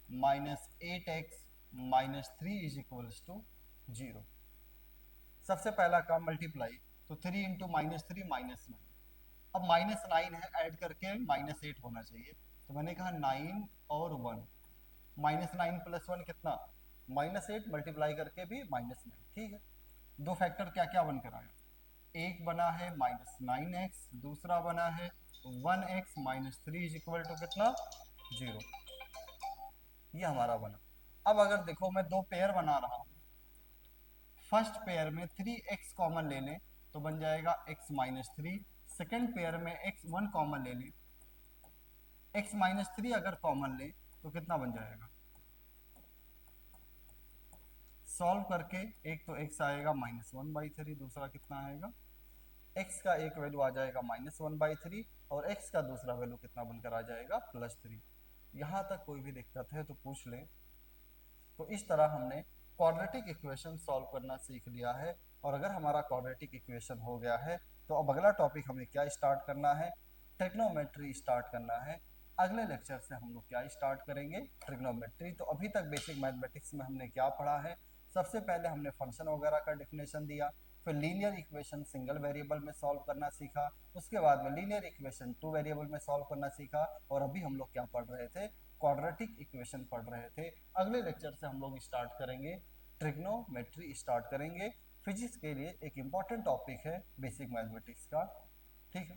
-8x -3 is equals to 0। सबसे पहला काम मल्टीप्लाई, तो 3 इंटू -3 -9, अब -9 है, ऐड करके -8 होना चाहिए, तो मैंने कहा 9 और 1, -9 + 1 कितना? -8, मल्टीप्लाई करके भी -9, ठीक है। दो फैक्टर क्या क्या बनकर आया? एक बना है -9x, दूसरा बना है 1x -3 इज इक्वल टू कितना? 0। ये हमारा बना। अब अगर देखो मैं दो पेयर बना रहा हूँ, फर्स्ट पेयर में 3x कॉमन ले लें तो बन जाएगा x -3, सेकेंड पेयर में x1 कॉमन ले लें, x -3 अगर कॉमन ले तो कितना बन जाएगा? सॉल्व करके एक तो x आएगा -1/3, दूसरा कितना आएगा? x का एक वैल्यू आ जाएगा -1/3 और x का दूसरा वैल्यू कितना बनकर आ जाएगा? +3। यहाँ तक कोई भी दिक्कत है तो पूछ लें। तो इस तरह हमने क्वाड्रेटिक इक्वेशन सॉल्व करना सीख लिया है, और अगर हमारा क्वाड्रेटिक इक्वेशन हो गया है तो तो अब अगला टॉपिक हमें क्या स्टार्ट करना है, ट्रिग्नोमेट्री स्टार्ट करना है। अगले लेक्चर से हम लोग क्या स्टार्ट करेंगे, ट्रिग्नोमेट्री। तो अभी तक बेसिक मैथमेटिक्स में हमने क्या पढ़ा है, सबसे पहले हमने फंक्शन वगैरह का डेफिनेशन दिया, फिर लीनियर इक्वेशन सिंगल वेरिएबल में सॉल्व करना सीखा, उसके बाद में लीनियर इक्वेशन टू वेरिएबल में सॉल्व करना सीखा, और अभी हम लोग क्या पढ़ रहे थे, क्वाड्रेटिक इक्वेशन पढ़ रहे थे। अगले लेक्चर से हम लोग स्टार्ट करेंगे ट्रिग्नोमेट्री स्टार्ट करेंगे। फिजिक्स के लिए एक इम्पॉर्टेंट टॉपिक है बेसिक मैथमेटिक्स का। ठीक है।